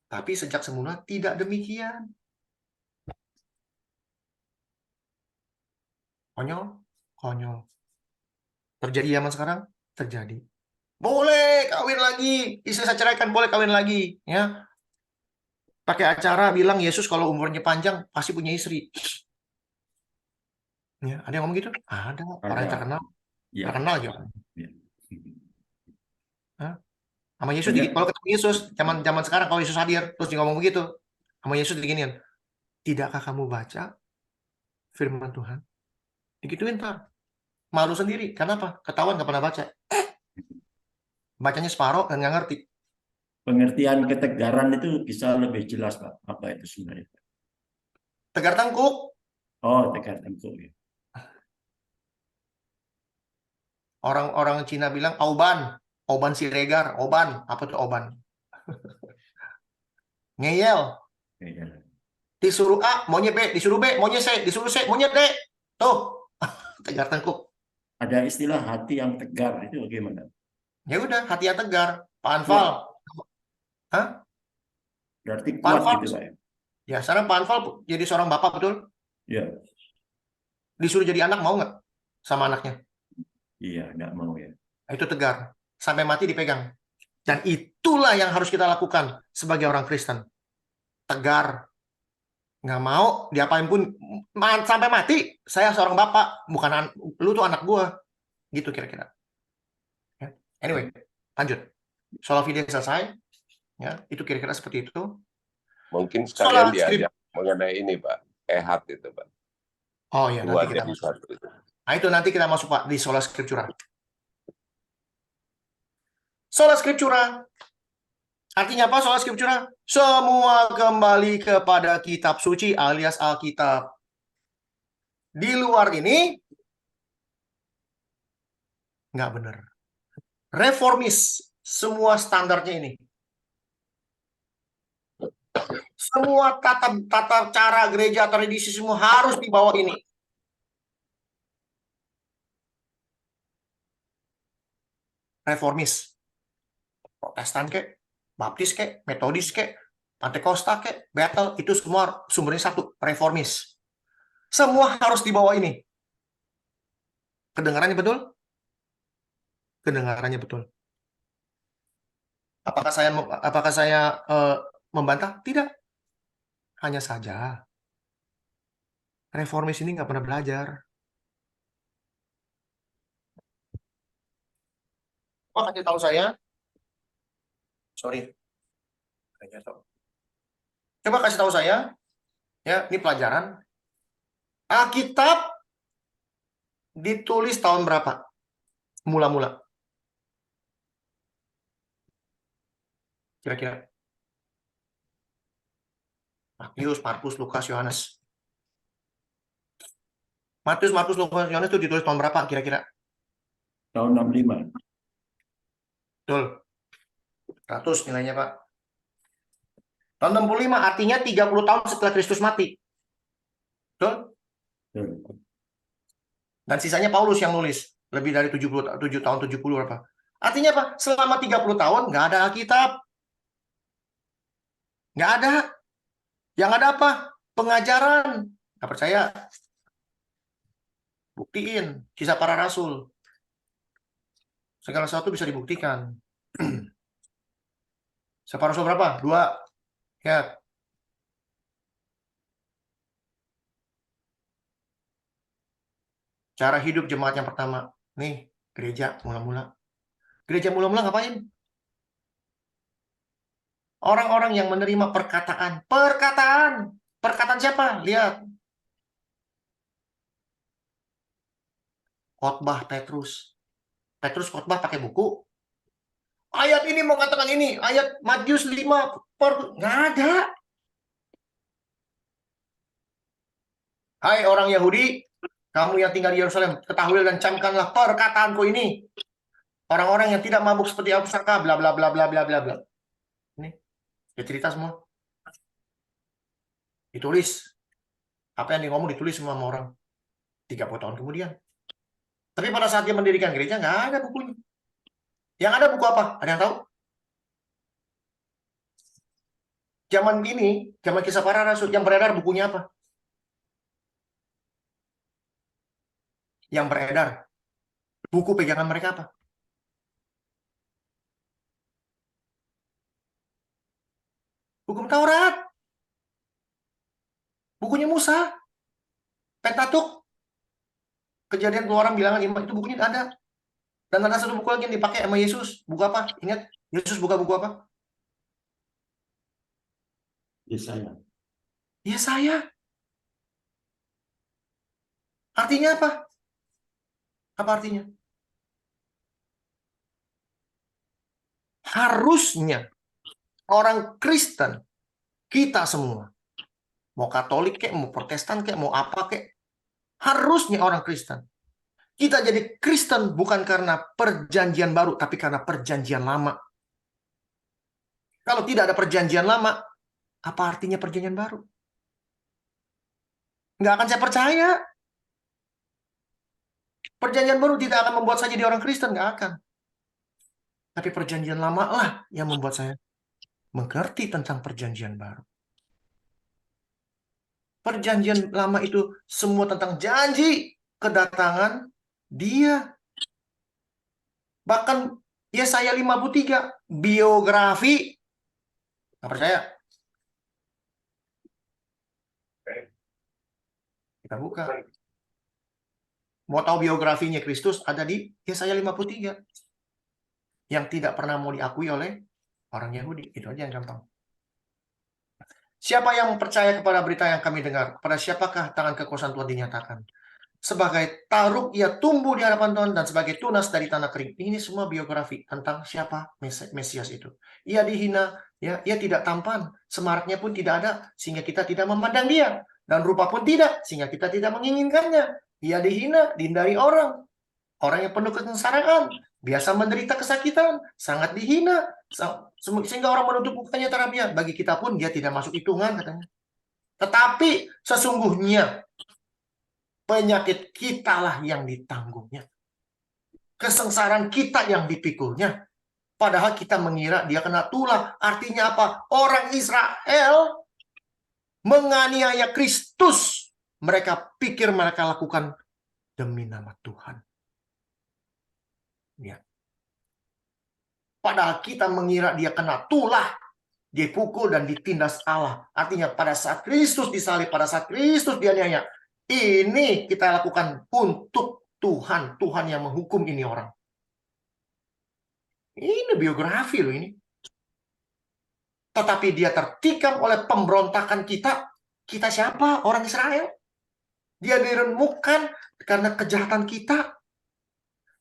Tapi sejak semula tidak demikian. Konyol, konyol. Terjadi zaman sekarang? Terjadi. Boleh kawin lagi, istri saya ceraikan, boleh kawin lagi, ya. Pakai acara bilang Yesus kalau umurnya panjang pasti punya istri. Ya, ada yang ngomong gitu? Ada, orang yang terkenal, Ya. terkenal aja. Ya. Sama Yesus, Banyak. kalau ketemu Yesus, zaman sekarang kalau Yesus hadir, terus dia ngomong begitu, sama Yesus diginian, tidakkah kamu baca firman Tuhan? Digituin, Pak. Malu sendiri, kenapa? Ketahuan nggak pernah baca. Bacanya separoh dan nggak ngerti. Pengertian ketegaran itu bisa lebih jelas, Pak. Apa itu sebenarnya? Tegar tengkuk, Oh, tegar tengkuk. Ya. orang-orang Cina bilang auban, Oban Siregar, oban, apa tuh oban? Ngeyel, Ya. disuruh A, maunya B, disuruh B, maunya C, disuruh C, maunya D. Tuh, tegar tengkuk. Ada istilah hati yang tegar, itu bagaimana? Ya udah, hati yang tegar. Pak Kuat. Anfal. Hah? Berarti Pak kuat Anfal. gitu, Pak. Ya, sekarang Pak Anfal jadi seorang bapak, betul? Ya. Disuruh jadi anak, mau nggak? Sama anaknya. Iya, nggak mau ya. Itu tegar. Sampai mati dipegang. Dan itulah yang harus kita lakukan sebagai orang Kristen. Tegar. Nggak mau, diapain pun. Sampai mati, saya seorang bapak. Bukan lu tuh anak gua. Gitu kira-kira. Ya. Anyway, lanjut. Soal video selesai. Ya, itu kira-kira seperti itu. Mungkin sekalian Soal diajak mengenai ini, Pak. Ehad itu, Pak. Oh ya, Dua nanti kita jadi masuk. satu itu. Nah, itu nanti kita masuk, Pak, di Sola Scriptura. Sola Scriptura. Artinya apa Sola Scriptura? Semua kembali kepada kitab suci alias Alkitab. Di luar ini, nggak benar. Reformis, semua standarnya ini. Semua tata cara gereja, tradisi semua harus di bawah ini. Reformis. Protestan kek, Baptis kek, Metodis kek, Pantekosta kek, Bethel, itu semua sumbernya satu, reformis. Semua harus di bawah ini. Kedengarannya betul? Kedengarannya betul. Apakah saya membantah? Tidak. Hanya saja reformis ini nggak pernah belajar. Kasih tahu saya. Sorry. Coba kasih tahu saya. Ya, ini pelajaran. Alkitab ditulis tahun berapa? Mula-mula. Kira-kira. Matius, Markus, Lukas, Yohanes. Matius, Markus, Lukas, Yohanes itu ditulis tahun berapa kira-kira? Tahun 65. Betul. 100 nilainya, Pak. Tahun 65 artinya 30 tahun setelah Kristus mati. Betul? Dan sisanya Paulus yang nulis. Lebih dari 7 tahun, 70 berapa. Artinya apa? Selama 30 tahun nggak ada Alkitab. Nggak ada. Yang ada apa? Pengajaran. Nggak percaya? Buktiin. Kisah para Rasul. Segala sesuatu bisa dibuktikan. Kisah para Rasul berapa? 2. Ya. Cara hidup jemaat yang pertama. Nih, gereja mula-mula. Gereja mula-mula ngapain? Orang-orang yang menerima perkataan. Perkataan. Perkataan siapa? Lihat. Khotbah Petrus. Petrus khotbah pakai buku. Ayat ini mengatakan ini. Ayat Matius 5. Nggak ada. Hai orang Yahudi. Kamu yang tinggal di Yerusalem. Ketahuilah dan camkanlah perkataanku ini. Orang-orang yang tidak mabuk seperti Abu Saka. Bla bla bla bla bla bla bla. Ini. Dia cerita semua. Ditulis. Apa yang dia ngomong ditulis semua sama orang. 30 tahun kemudian. Tapi pada saat dia mendirikan gereja, nggak ada bukunya. Yang ada buku apa? Ada yang tahu? Zaman ini, zaman Kisah Para Rasul, yang beredar bukunya apa? Yang beredar. Buku pegangan mereka apa? Hukum Taurat. Bukunya Musa. Pentateuch. Kejadian Keluaran Bilangan 5 itu bukunya ada. Dan ada satu buku lagi yang dipakai sama Yesus. Buku apa? Ingat, Yesus buka buku apa? Yesaya. Yesaya. Artinya apa? Apa artinya? Harusnya orang Kristen, kita semua, mau Katolik kek, mau Protestan kek, mau apa kek, harusnya orang Kristen. Kita jadi Kristen bukan karena perjanjian baru, tapi karena perjanjian lama. Kalau tidak ada perjanjian lama, apa artinya perjanjian baru? Nggak akan saya percaya. Perjanjian baru tidak akan membuat saya jadi orang Kristen, nggak akan. Tapi perjanjian lama lah yang membuat saya mengerti tentang perjanjian baru. Perjanjian lama itu semua tentang janji kedatangan Dia. Bahkan Yesaya 53 biografi. Nggak percaya? Kita buka. Mau tahu biografinya Kristus ada di Yesaya 53. Yang tidak pernah mau diakui oleh orang Yahudi. Itu aja yang gampang. Siapa yang percaya kepada berita yang kami dengar? Pada siapakah tangan kekuasaan Tuhan dinyatakan? Sebagai taruk ia tumbuh di hadapan Tuhan dan sebagai tunas dari tanah kering. Ini semua biografi tentang siapa Mesias itu. Ia dihina, ya, ia tidak tampan, semaraknya pun tidak ada sehingga kita tidak memandang dia, dan rupa pun tidak sehingga kita tidak menginginkannya. Ia dihina, dihindari orang yang penuh kesengsaraan, biasa menderita kesakitan, sangat dihina, sehingga orang menutup mukanya terhadap dia. Bagi kita pun dia tidak masuk hitungan katanya. Tetapi sesungguhnya penyakit kitalah yang ditanggungnya. Kesengsaraan kita yang dipikulnya. Padahal kita mengira dia kena tulah. Artinya apa? Orang Israel menganiaya Kristus. Mereka pikir mereka lakukan demi nama Tuhan. Ya. Padahal kita mengira dia kena tulah. Dipukul dan ditindas Allah. Artinya pada saat Kristus disalib, pada saat Kristus dianiaya, ini kita lakukan untuk Tuhan. Tuhan yang menghukum ini orang. Ini biografi loh ini. Tetapi dia tertikam oleh pemberontakan kita. Kita siapa? Orang Israel. Dia diremukkan karena kejahatan kita.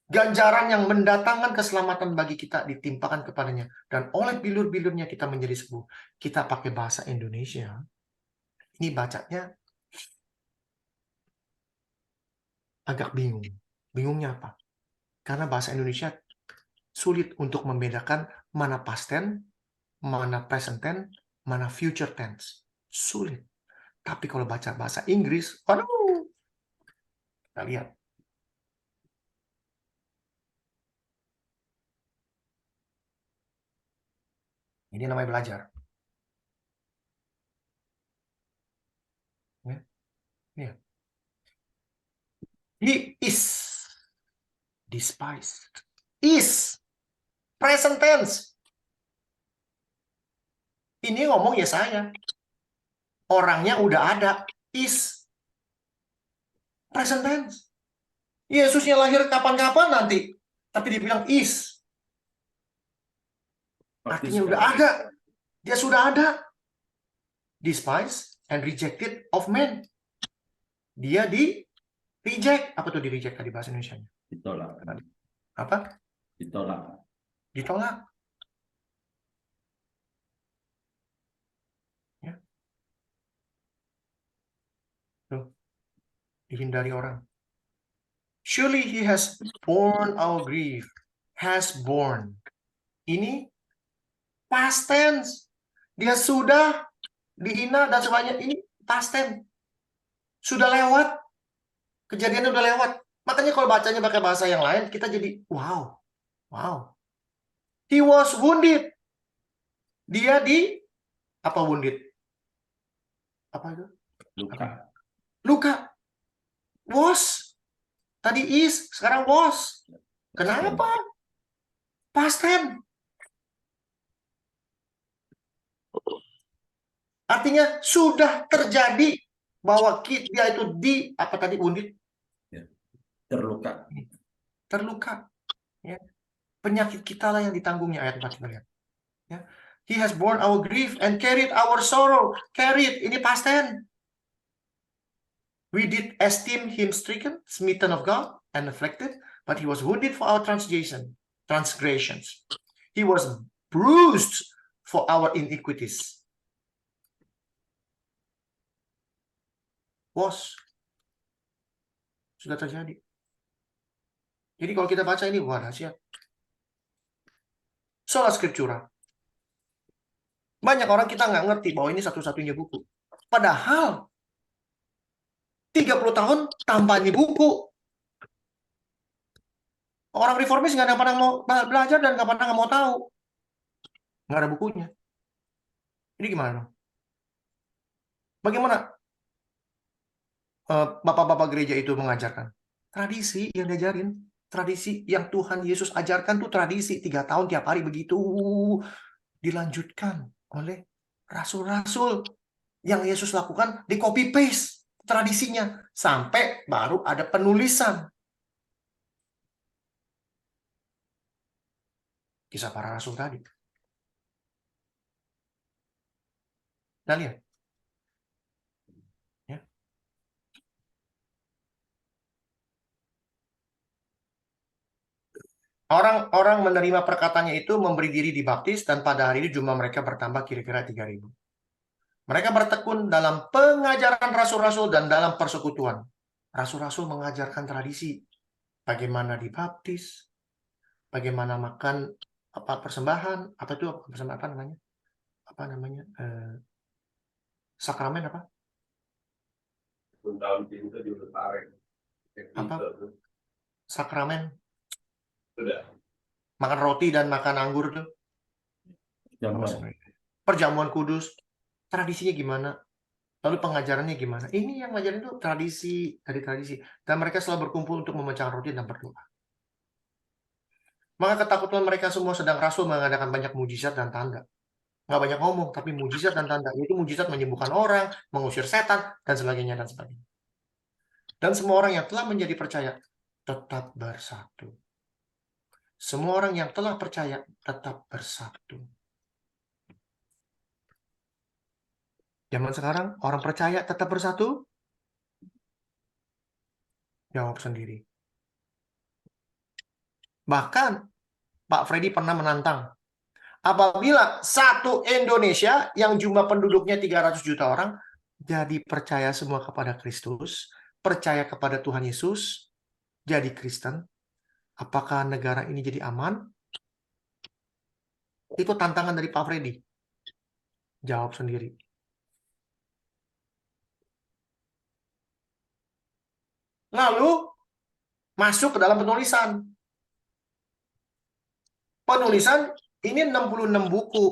Ganjaran yang mendatangkan keselamatan bagi kita ditimpakan kepadanya. Dan oleh bilur-bilurnya kita menjadi sembuh. Kita pakai bahasa Indonesia. Ini bacanya agak bingung. Bingungnya apa? Karena bahasa Indonesia sulit untuk membedakan mana past tense, mana present tense, mana future tense. Sulit. Tapi kalau baca bahasa Inggris, waduh, kita lihat. Ini namanya belajar. Ya. Ya. He is despised. Is present tense. Ini ngomong ya saya. Orangnya udah ada. Is present tense. Yesusnya lahir kapan-kapan nanti. Tapi dibilang is. Artinya udah ada. Dia sudah ada. Despised and rejected of men. Dia di reject. Apa tuh di reject tadi bahasa Indonesia? Ditolak. Apa? Ditolak. Ditolak. Ya. Tuh. Dihindari orang. Surely he has borne our grief. Has borne. Ini past tense. Dia sudah dihina dan sebagainya. Ini past tense. Sudah lewat. Kejadiannya udah lewat. Makanya kalau bacanya pakai bahasa yang lain, kita jadi wow. Wow. He was wounded. Dia di apa wounded? Apa itu? Luka. Luka. Was. Tadi is, sekarang was. Kenapa? Past tense. Artinya sudah terjadi bahwa dia itu di apa tadi wounded? Terluka. Terluka. Ya. Penyakit kita lah yang ditanggungnya, ayat 4 kita lihat. Ya. He has borne our grief and carried our sorrow. Carried, ini past tense. We did esteem him stricken, smitten of God, and afflicted, but he was wounded for our transgressions. He was bruised for our iniquities. Was. Sudah terjadi. Jadi kalau kita baca ini, wah dahsyat. Sola Scriptura. Banyak orang kita nggak ngerti bahwa ini satu-satunya buku. Padahal 30 tahun tanpa ini buku. Orang reformis nggak ada pernah mau belajar dan nggak pernah mau tahu. Nggak ada bukunya. Ini gimana? Bagaimana bapak-bapak gereja itu mengajarkan? Tradisi yang diajarin. Tradisi yang Tuhan Yesus ajarkan tuh tradisi. 3 tahun tiap hari begitu. Dilanjutkan oleh rasul-rasul. Yang Yesus lakukan di copy paste tradisinya. Sampai baru ada penulisan. Kisah para rasul tadi. Nah, lihat. Ya. Orang-orang menerima perkataannya itu memberi diri dibaptis dan pada hari ini jumlah mereka bertambah kira-kira 3.000. Mereka bertekun dalam pengajaran rasul-rasul dan dalam persekutuan. Rasul-rasul mengajarkan tradisi. Bagaimana dibaptis, bagaimana makan apa persembahan, apa itu persembahan apa namanya? Apa namanya? Sakramen apa? Apa? Sakramen. Sudah. Makan roti dan makan anggur tuh. Perjamuan kudus. Tradisinya gimana? Lalu pengajarannya gimana? Ini yang ngajarin itu tradisi dari tradisi. Dan mereka selalu berkumpul untuk memecahkan roti dan berdoa. Maka ketakutan mereka semua sedang rasul mengadakan banyak mujizat dan tanda. Nggak banyak ngomong, tapi mujizat dan tanda. Yaitu mujizat menyembuhkan orang, mengusir setan, dan sebagainya, dan sebagainya. Dan semua orang yang telah menjadi percaya tetap bersatu. Semua orang yang telah percaya tetap bersatu. Zaman sekarang, orang percaya tetap bersatu? Jawab sendiri. Bahkan, Pak Freddy pernah menantang. Apabila satu Indonesia yang jumlah penduduknya 300 juta orang, jadi percaya semua kepada Kristus, percaya kepada Tuhan Yesus, jadi Kristen, apakah negara ini jadi aman? Itu tantangan dari Pak Freddy. Jawab sendiri. Lalu masuk ke dalam penulisan. Penulisan ini 66 buku.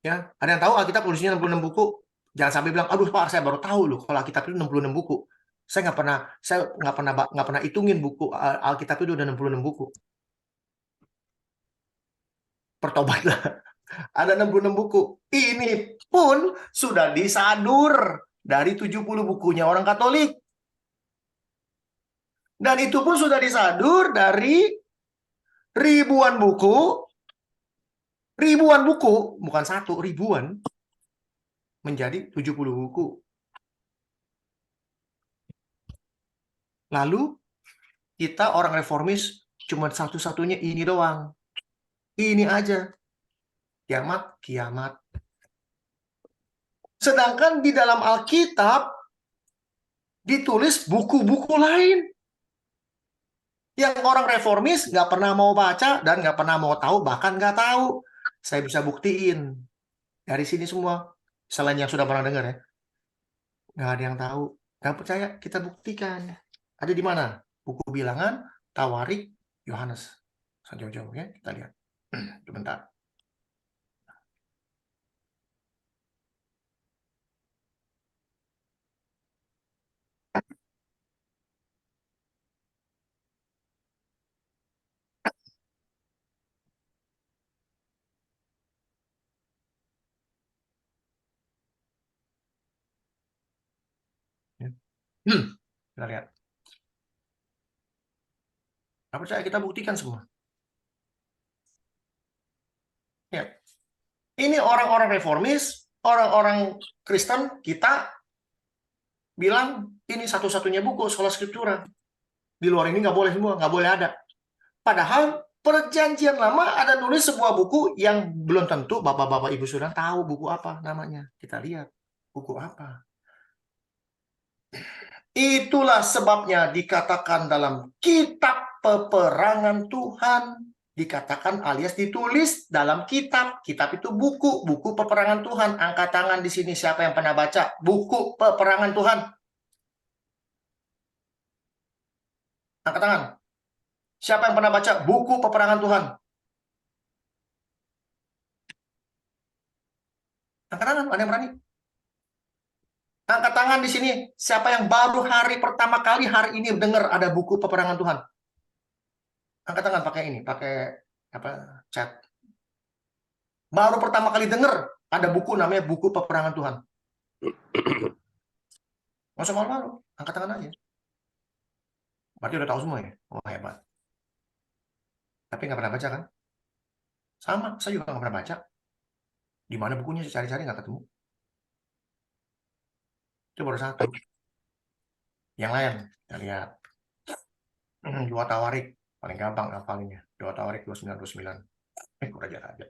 Ya, ada yang tahu Alkitab tulisnya 66 buku? Jangan sampai bilang, aduh Pak, saya baru tahu loh kalau Alkitab itu 66 buku. Saya nggak pernah hitungin buku Alkitab itu udah 66 buku. Pertobatlah. Ada 66 buku. Ini pun sudah disadur dari 70 bukunya orang Katolik. Dan itu pun sudah disadur dari ribuan buku, bukan satu, ribuan, menjadi 70 buku. Lalu, kita orang reformis cuma satu-satunya ini doang. Ini aja. Kiamat, kiamat. Sedangkan di dalam Alkitab, ditulis buku-buku lain. Yang orang reformis nggak pernah mau baca dan nggak pernah mau tahu, bahkan nggak tahu. Saya bisa buktiin dari sini semua. Selain yang sudah pernah dengar ya. Nggak ada yang tahu. Nggak percaya, kita buktikan. Ada di mana? Buku Bilangan, Tawarik, Yohanes. Jauh-jauh ya, kita lihat. Sebentar. Kita lihat. Nggak percaya, kita buktikan semua. Ya. Ini orang-orang reformis, orang-orang Kristen, kita bilang ini satu-satunya buku Sola Scriptura. Di luar ini nggak boleh semua, nggak boleh ada. Padahal Perjanjian Lama ada nulis sebuah buku yang belum tentu bapak-bapak ibu sudah tahu buku apa namanya. Kita lihat buku apa. Itulah sebabnya dikatakan dalam kitab peperangan Tuhan. Dikatakan alias ditulis dalam kitab. Kitab itu buku, buku peperangan Tuhan. Angkat tangan di sini siapa yang pernah baca buku peperangan Tuhan? Angkat tangan. Siapa yang pernah baca buku peperangan Tuhan? Angkat tangan, ada yang berani? Angkat tangan di sini. Siapa yang baru hari pertama kali hari ini dengar ada buku peperangan Tuhan? Angkat tangan pakai ini, pakai apa? Chat. Baru pertama kali dengar ada buku namanya buku peperangan Tuhan. Nggak usah malu-malu, angkat tangan aja. Berarti udah tahu semua ya? Oh hebat. Tapi nggak pernah baca kan? Sama, saya juga nggak pernah baca. Di mana bukunya saya cari-cari nggak ketemu. Itu baru satu. Yang lain, kita lihat. Dua Tawarik, paling gampang hafalinnya. Dua Tawarik 29. Raja-raja.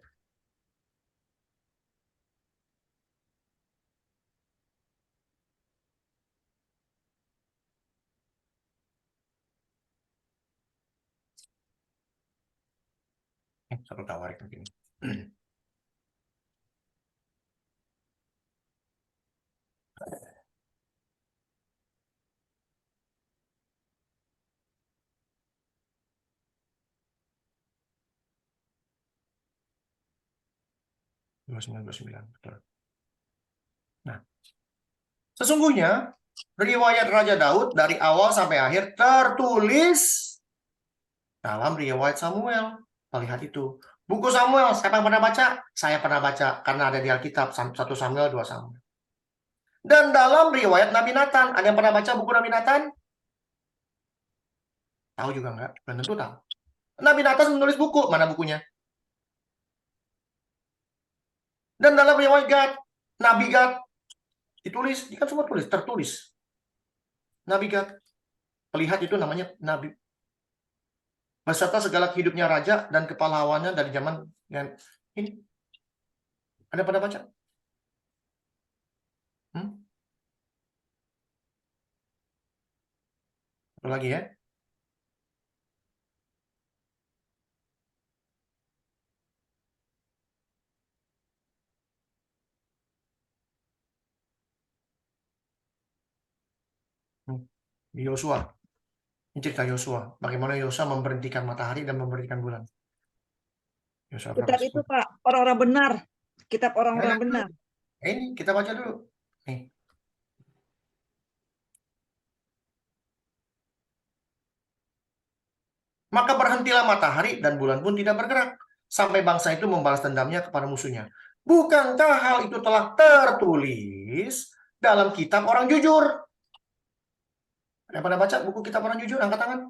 Satu Tawarik mungkin. 29, betul. Nah, sesungguhnya riwayat Raja Daud dari awal sampai akhir tertulis dalam riwayat Samuel. Lihat itu. Buku Samuel, siapa yang pernah baca? Saya pernah baca, karena ada di Alkitab, 1 Samuel, 2 Samuel. Dan dalam riwayat Nabi Nathan, ada yang pernah baca buku Nabi Nathan? Tahu juga enggak? Belum tentu tahu. Nabi Nathan menulis buku, mana bukunya? Dan dalam riwayat Gad, Nabi Gad, ditulis, ini kan semua tulis, tertulis. Nabi Gad, lihat itu namanya Nabi. Beserta segala hidupnya raja dan kepahlawannya dari zaman yang ini. Ada pada baca? Satu lagi ya. Di Yosua. Ini cerita Yosua. Bagaimana Yosua memberhentikan matahari dan memberhentikan bulan. Yosua berapa? Kitab itu, Pak, orang-orang benar. Kitab orang-orang Nah, benar. ini kita baca dulu. Nih. Maka berhentilah matahari dan bulan pun tidak bergerak sampai bangsa itu membalas dendamnya kepada musuhnya. Bukankah hal itu telah tertulis dalam kitab orang jujur? Ada pada baca buku kitab orang jujur? Angkat tangan.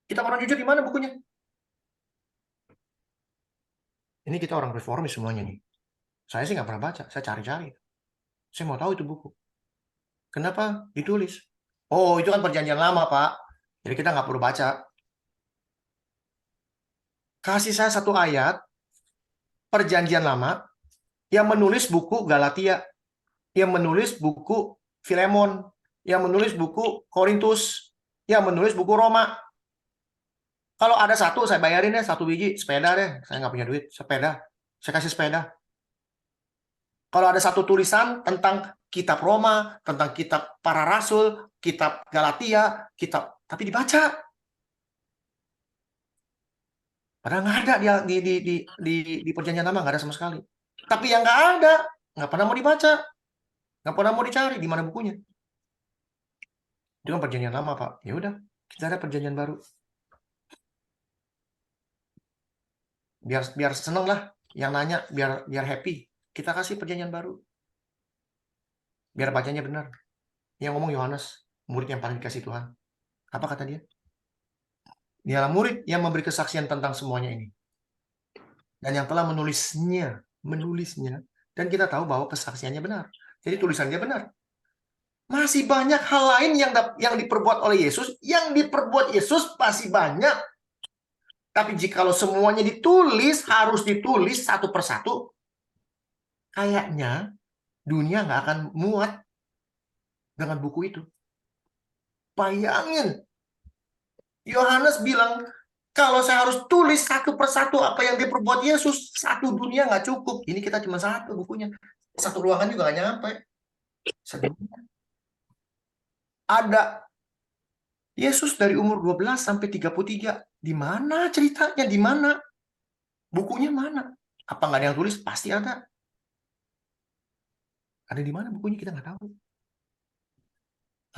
Kitab orang jujur di mana bukunya? Ini kita orang reformis semuanya nih. Saya sih nggak pernah baca, saya cari-cari. Saya mau tahu itu buku. Kenapa ditulis? Oh, itu kan perjanjian lama, Pak. Jadi kita nggak perlu baca. Kasih saya satu ayat perjanjian lama yang menulis buku Galatia, yang menulis buku Filemon, yang menulis buku Korintus, yang menulis buku Roma. Kalau ada satu, saya bayarin deh, 1 biji, sepeda deh. Saya nggak punya duit, sepeda. Saya kasih sepeda. Kalau ada satu tulisan tentang kitab Roma, tentang kitab para rasul, kitab Galatia, kitab, tapi dibaca. Padahal nggak ada di perjanjian lama, nggak ada sama sekali. Tapi yang nggak ada, nggak pernah mau dibaca, nggak pernah mau dicari di mana bukunya. Itu kan perjanjian lama, Pak. Ya udah, kita ada perjanjian baru. Biar seneng lah, yang nanya biar happy. Kita kasih perjanjian baru. Biar bacanya benar. Yang ngomong Yohanes, murid yang paling dikasih Tuhan. Apa kata dia? Dialah murid yang memberi kesaksian tentang semuanya ini. Dan yang telah menulisnya, dan kita tahu bahwa kesaksiannya benar. Jadi tulisannya benar. Masih banyak hal lain yang diperbuat oleh Yesus, yang diperbuat Yesus masih banyak. Tapi jikalau semuanya ditulis, harus ditulis satu persatu, kayaknya dunia nggak akan muat dengan buku itu. Bayangin, Yohanes bilang, kalau saya harus tulis satu persatu apa yang diperbuat Yesus, satu dunia nggak cukup. Ini kita cuma satu bukunya. Satu ruangan juga nggak nyampe. Sedunia. Ada Yesus dari umur 12 sampai 33. Di mana ceritanya? Di mana? Bukunya mana? Apa nggak ada yang tulis? Pasti ada. Ada di mana bukunya? Kita nggak tahu.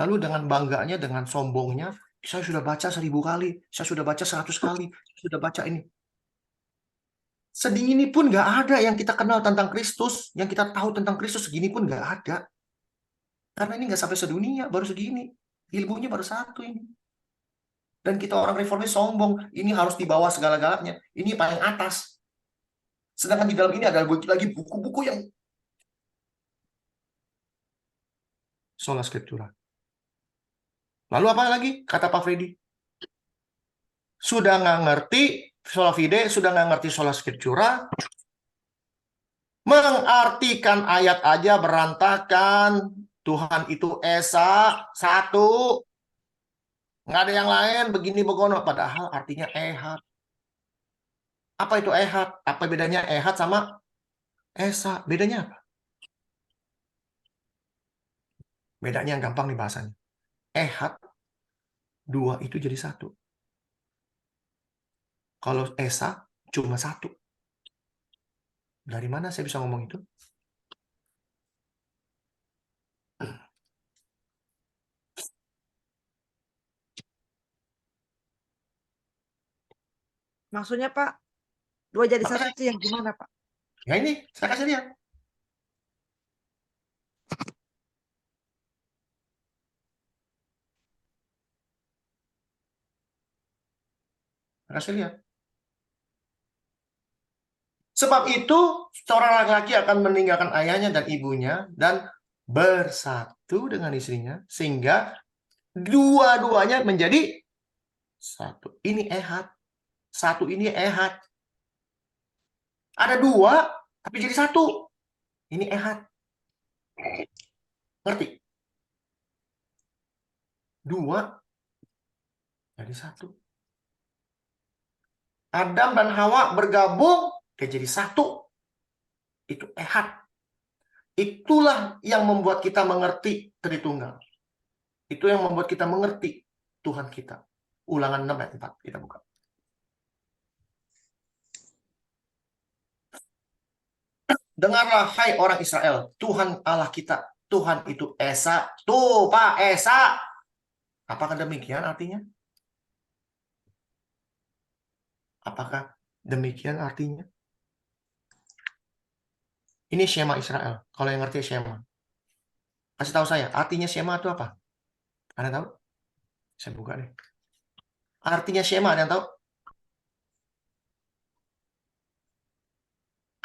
Lalu dengan bangganya, dengan sombongnya, saya sudah baca 1000 kali, saya sudah baca 100 kali, saya sudah baca ini. Segini pun nggak ada yang kita kenal tentang Kristus, yang kita tahu tentang Kristus segini pun nggak ada. Karena ini nggak sampai sedunia, baru segini. Ilmunya baru satu ini. Dan kita orang reformis sombong, ini harus dibawa segala-galanya. Ini paling atas. Sedangkan di dalam ini ada lagi buku-buku yang sola scriptura. Lalu apa lagi? Kata Pak Freddy. Sudah nggak ngerti sola fide, sudah nggak ngerti sola scriptura, mengartikan ayat aja berantakan. Tuhan itu Esa, satu. Nggak ada yang lain, begini begono. Padahal artinya ehad. Apa itu ehad? Apa bedanya ehad sama Esa? Bedanya apa? Bedanya yang gampang nih bahasanya. Ehad, 2 itu jadi 1. Kalau Esa, cuma 1. Dari mana saya bisa ngomong itu? Maksudnya, Pak, 2 jadi 1 itu yang gimana, Pak? Ya ini, saya kasih lihat. Saya kasih lihat. Sebab itu, seorang laki-laki akan meninggalkan ayahnya dan ibunya dan bersatu dengan istrinya, sehingga dua-duanya menjadi 1. Ini ehad. 1 ini ehad. Ada 2, tapi jadi 1. Ini ehad. Ngerti? 2 jadi 1. Adam dan Hawa bergabung, dia jadi 1. Itu ehad. Itulah yang membuat kita mengerti Tritunggal. Itu yang membuat kita mengerti Tuhan kita. Ulangan 6 ayat 4. Kita buka. Dengarlah, hai orang Israel. Tuhan Allah kita. Tuhan itu Esa. Tuh, Pak, Esa. Apakah demikian artinya? Apakah demikian artinya? Ini Shema Israel. Kalau yang ngerti Shema. Kasih tahu saya, artinya Shema itu apa? Anda tahu? Saya buka deh. Artinya Shema, ada yang tahu?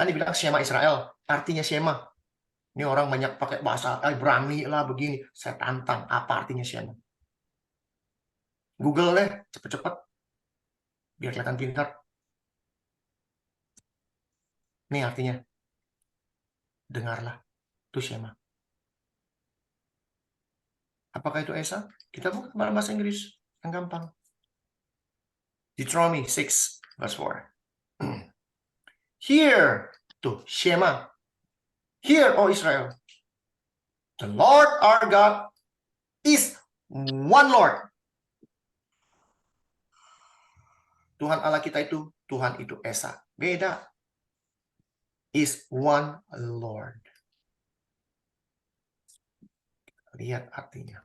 Kan dibilang Shema Israel. Artinya Shema. Ini orang banyak pakai bahasa Ibrani lah begini. Saya tantang, apa artinya Shema? Google deh, cepet-cepet. Biar kelihatan pintar. Ini artinya. Dengarlah. Itu Shema. Apakah itu Esa? Kita buka dalam bahasa Inggris. Yang gampang. Deuteronomy 6, verse 4. Hear, tuh, Shema. Hear, O Israel. The Lord our God is one Lord. Tuhan Allah kita itu, Tuhan itu Esa. Beda. Is one Lord. Lihat artinya.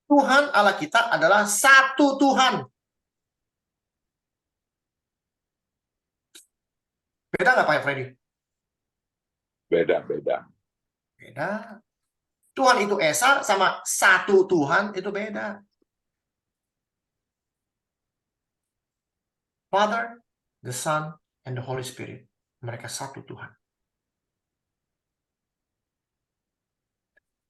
Tuhan Allah kita adalah satu Tuhan. Beda nggak Pak Freddy? Beda-beda. Beda. Tuhan itu Esa sama satu Tuhan itu beda. Father, the Son, and the Holy Spirit. Mereka satu Tuhan.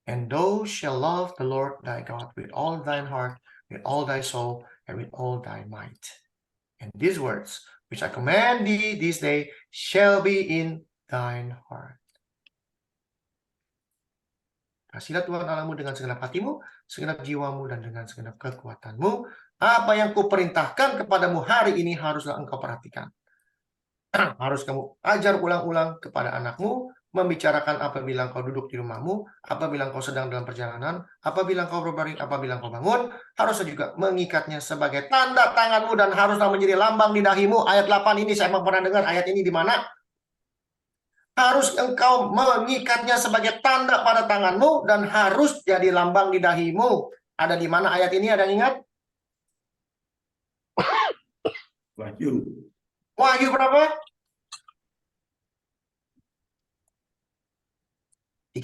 And thou shalt love the Lord thy God with all thine heart, with all thy soul, and with all thy might. And these words, which I command thee this day, shall be in thine heart. Kasihlah Tuhan Allahmu dengan segenap hatimu, segenap jiwamu, dan dengan segenap kekuatanmu. Apa yang kuperintahkan kepadamu hari ini haruslah engkau perhatikan. Harus kamu ajar ulang-ulang kepada anakmu, membicarakan apabila engkau duduk di rumahmu, apabila engkau sedang dalam perjalanan, apabila engkau berbaring, apabila engkau bangun, haruslah juga mengikatnya sebagai tanda tanganmu dan haruslah menjadi lambang di dahimu. Ayat 8 ini saya pernah dengar ayat ini di mana? Harus engkau mengikatnya sebagai tanda pada tanganmu dan harus jadi lambang di dahimu. Ada di mana ayat ini? Ada yang ingat? Wahyu. Wahyu berapa? 13.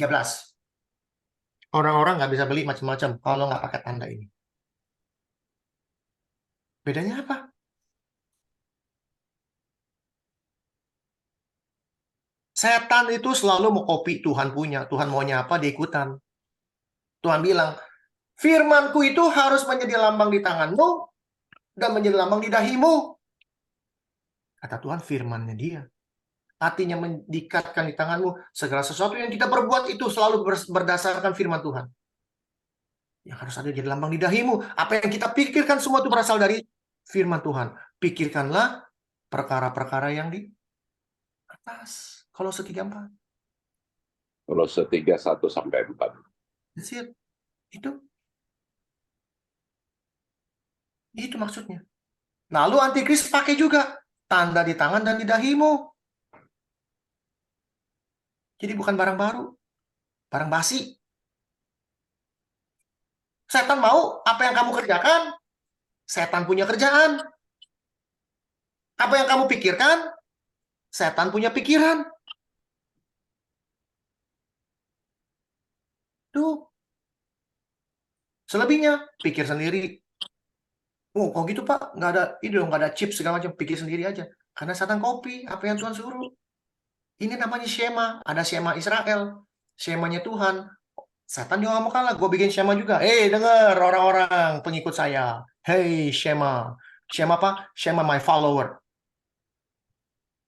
Orang-orang nggak bisa beli macam-macam kalau nggak pakai tanda ini. Bedanya apa? Setan itu selalu mau copy Tuhan punya. Tuhan maunya apa, dia ikutan. Tuhan bilang, firmanku itu harus menjadi lambang di tanganmu dan menjadi lambang di dahimu. Kata Tuhan, firmannya dia. Artinya mendikatkan di tanganmu. Segala sesuatu yang kita perbuat itu selalu berdasarkan firman Tuhan. Yang harus ada jadi lambang di dahimu. Apa yang kita pikirkan semua itu berasal dari firman Tuhan. Pikirkanlah perkara-perkara yang di atas. Kolose 3:4. Kolose 3:1-4. That's it. Itu maksudnya. Lalu antikris pakai juga tanda di tangan dan di dahimu. Jadi bukan barang baru, barang basi. Setan mau apa yang kamu kerjakan, setan punya kerjaan. Apa yang kamu pikirkan, setan punya pikiran. Tuh. Selebihnya, pikir sendiri. Oh, kok gitu Pak? Nggak ada, ini dong, nggak ada chip segala macam. Pikir sendiri aja. Karena setan copy apa yang Tuhan suruh. Ini namanya Shema. Ada Shema Israel. Shemanya Tuhan. Setan juga nggak mau kalah. Gue bikin Shema juga. Denger orang-orang pengikut saya. Hey, Shema. Shema apa? Shema my follower.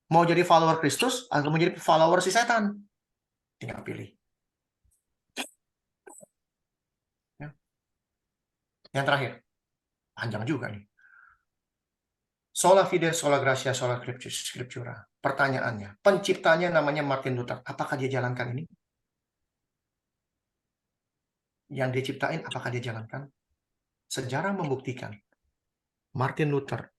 Mau jadi follower Kristus atau mau jadi follower si setan? Tinggal pilih. Ya. Yang terakhir. Panjang juga nih. Sola fide, sola gratia, sola scriptura. Pertanyaannya, penciptanya namanya Martin Luther. Apakah dia jalankan ini? Yang dia ciptain, apakah dia jalankan? Sejarah membuktikan Martin Luther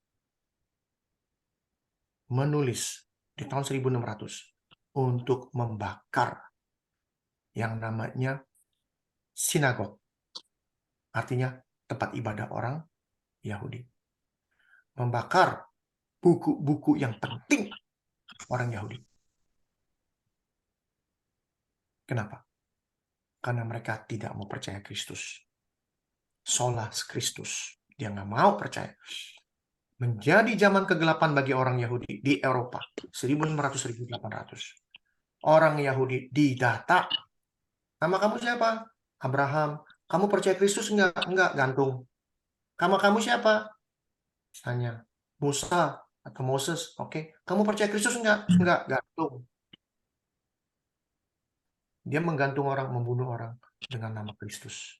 menulis di tahun 1600 untuk membakar yang namanya sinagog. Artinya tempat ibadah orang Yahudi. Membakar buku-buku yang penting orang Yahudi. Kenapa? Karena mereka tidak mau percaya Kristus. Sola Christus. Dia nggak mau percaya. Menjadi zaman kegelapan bagi orang Yahudi di Eropa. 1600-1800. Orang Yahudi didata. Nama kamu siapa? Abraham. Kamu percaya Kristus enggak? Enggak, gantung. Kamu siapa? Tanya. Musa atau Moses. Oke. Kamu percaya Kristus enggak? Enggak, gantung. Dia menggantung orang, membunuh orang dengan nama Kristus.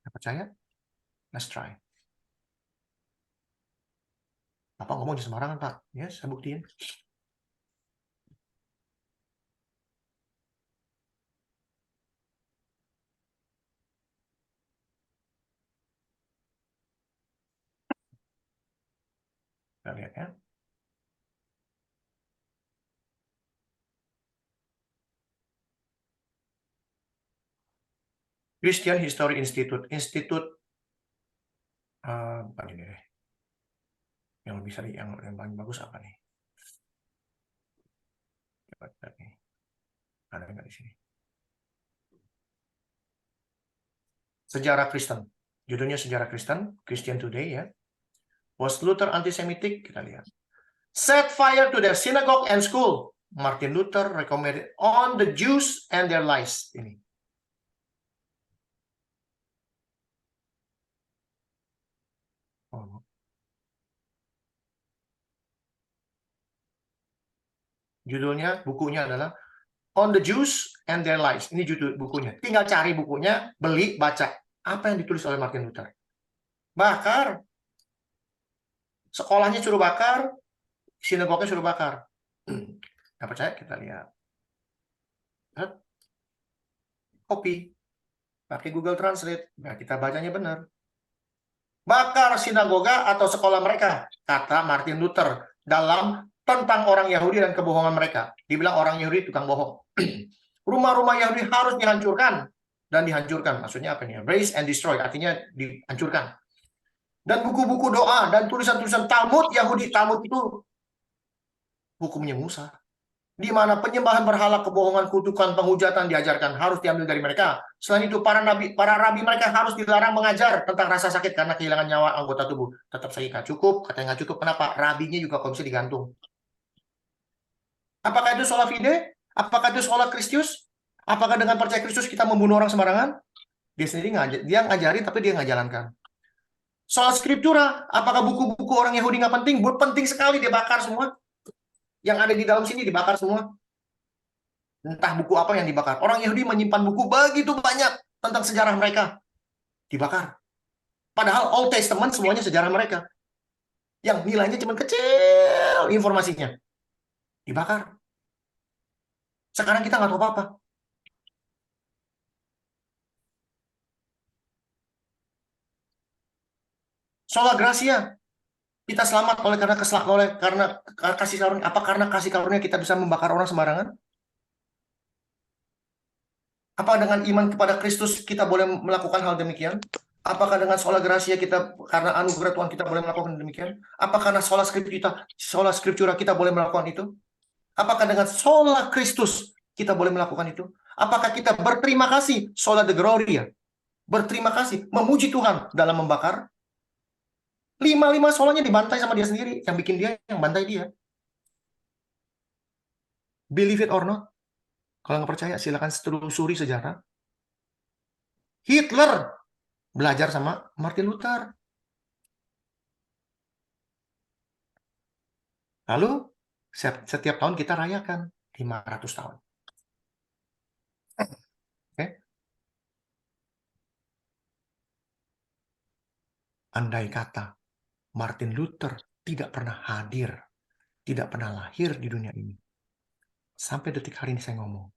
Nggak percaya? Let's try. Bapak ngomong di sembarangan, Pak. Ya, saya buktiin. Kita lihat ya. Christian History Institute. Bukan ini deh. Yang lebih sering, yang paling bagus apa nih? Coba lihat nih. Ada nggak di sini? Sejarah Kristen. Judulnya Sejarah Kristen, Christian Today ya. Was Luther anti-Semitic? Kita lihat. Set fire to their synagogue and school. Martin Luther recommended on the Jews and their lies. Ini. Oh. Judulnya, bukunya adalah On the Jews and Their Lies. Ini judul bukunya. Tinggal cari bukunya, beli, baca. Apa yang ditulis oleh Martin Luther? Bakar. Sekolahnya suruh bakar, sinagognya suruh bakar. Nggak percaya? Kita lihat. Copy. Pakai Google Translate. Nah, kita bacanya benar. Bakar sinagoga atau sekolah mereka, kata Martin Luther dalam tentang orang Yahudi dan kebohongan mereka. Dibilang orang Yahudi tukang bohong. Rumah-rumah Yahudi harus dihancurkan dan dihancurkan. Maksudnya apa nih? Raise and destroy, artinya dihancurkan. Dan buku-buku doa dan tulisan-tulisan Talmud Yahudi, Talmud itu hukumnya Musa. Di mana penyembahan berhala, kebohongan, kutukan, penghujatan diajarkan harus diambil dari mereka. Selain itu para rabi mereka harus dilarang mengajar tentang rasa sakit karena kehilangan nyawa anggota tubuh. Tetap sakit nggak cukup, katanya nggak cukup. Kenapa? Rabinya juga kalau bisa digantung. Apakah itu sola fide? Apakah itu sola Christus? Apakah dengan percaya Kristus kita membunuh orang sembarangan? Dia sendiri dia ngajarin tapi dia nggak jalankan. Soal scriptura, apakah buku-buku orang Yahudi nggak penting? Penting sekali, dia bakar semua. Yang ada di dalam sini dibakar semua. Entah buku apa yang dibakar. Orang Yahudi menyimpan buku begitu banyak tentang sejarah mereka. Dibakar. Padahal Old Testament semuanya sejarah mereka. Yang nilainya cuma kecil informasinya. Dibakar. Sekarang kita nggak tahu apa-apa. Sola Gracia. Kita selamat karena kasih karunia. Apa karena kasih karunia kita bisa membakar orang sembarangan? Apa dengan iman kepada Kristus kita boleh melakukan hal demikian? Apakah dengan sola gracia kita, karena anugerah Tuhan kita boleh melakukan demikian? Apakah karena sola scriptura kita boleh melakukan itu? Apakah dengan sola Kristus kita boleh melakukan itu? Apakah kita berterima kasih, sola de gloria, berterima kasih, memuji Tuhan dalam membakar? 5 solanya dibantai sama dia sendiri, yang bikin dia, yang bantai dia. Believe it or not. Kalau nggak percaya, silakan telusuri sejarah. Hitler belajar sama Martin Luther. Lalu, setiap tahun kita rayakan 500 tahun. Oke? andai kata Martin Luther tidak pernah hadir, tidak pernah lahir di dunia ini, sampai detik hari ini saya ngomong,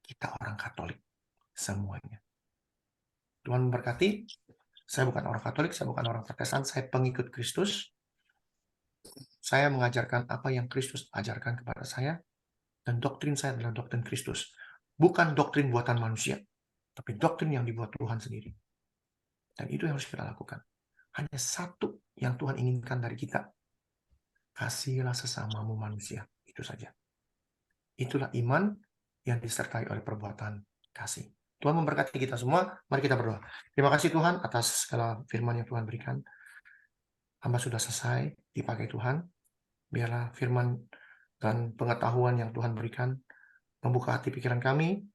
kita orang Katolik semuanya. Tuhan memberkati. Saya bukan orang Katolik, saya bukan orang Protestan, saya pengikut Kristus. Saya mengajarkan apa yang Kristus ajarkan kepada saya, dan doktrin saya adalah doktrin Kristus. Bukan doktrin buatan manusia, tapi doktrin yang dibuat Tuhan sendiri. Dan itu yang harus kita lakukan. Hanya satu yang Tuhan inginkan dari kita. Kasihilah sesamamu manusia. Itu saja. Itulah iman yang disertai oleh perbuatan kasih. Tuhan memberkati kita semua. Mari kita berdoa. Terima kasih Tuhan atas segala firman yang Tuhan berikan. Hamba sudah selesai dipakai Tuhan. Biarlah firman dan pengetahuan yang Tuhan berikan membuka hati pikiran kami.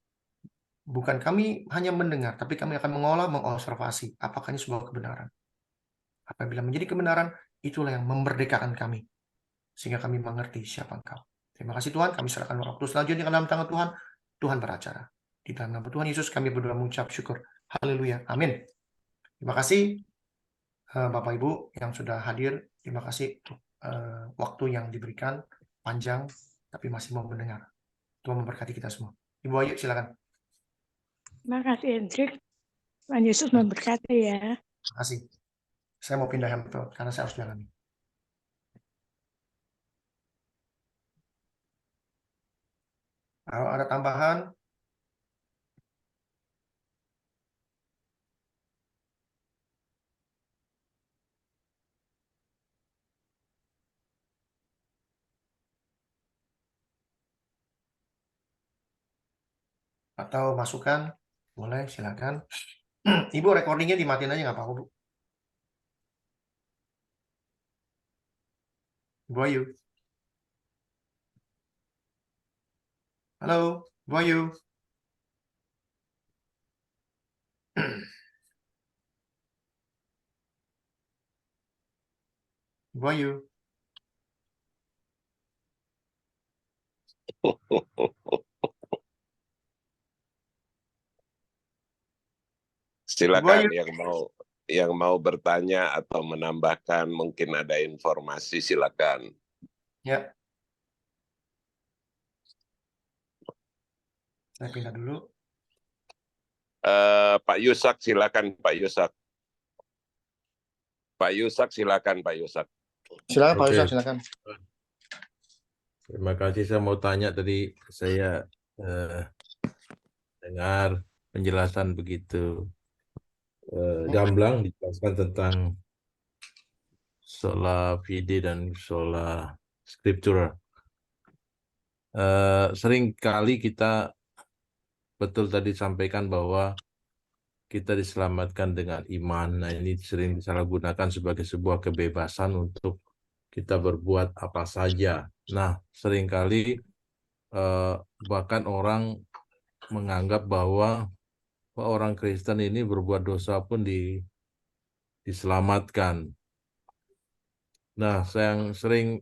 Bukan kami hanya mendengar, tapi kami akan mengolah, mengobservasi apakah ini sebuah kebenaran. Apabila menjadi kebenaran, itulah yang memerdekakan kami. Sehingga kami mengerti siapa Engkau. Terima kasih Tuhan, kami serahkan waktu selanjutnya ke dalam tangan Tuhan. Tuhan beracara. Di dalam nama Tuhan Yesus kami berdoa mengucap syukur. Haleluya. Amin. Terima kasih Bapak Ibu yang sudah hadir. Terima kasih waktu yang diberikan panjang, tapi masih mau mendengar. Tuhan memberkati kita semua. Ibu Ayu, silakan. Terima kasih Hendrik. Tuhan Yesus memberkati ya. Terima kasih. Saya mau pindah handphone karena saya harus jalan. Kalau ada tambahan, atau masukan, boleh silakan. Ibu recordingnya dimatiin aja nggak apa-apa Bu. Bu Ayu. Halo, Bu Ayu. Bu Ayu. Silakan Ayu. yang mau bertanya atau menambahkan, mungkin ada informasi, silakan. Ya. Saya pindah dulu. Pak Yusak, silakan Pak Yusak. Pak Yusak, silakan Pak Yusak. Silakan Pak Oke. Yusak, silakan. Terima kasih. Saya mau tanya tadi, saya dengar penjelasan begitu gamblang dijelaskan tentang sola fide dan sola scriptura. Sering kali kita betul tadi sampaikan bahwa kita diselamatkan dengan iman. Nah, ini sering disalahgunakan sebagai sebuah kebebasan untuk kita berbuat apa saja. Nah, seringkali bahkan orang menganggap bahwa orang Kristen ini berbuat dosa pun diselamatkan. Nah, yang sering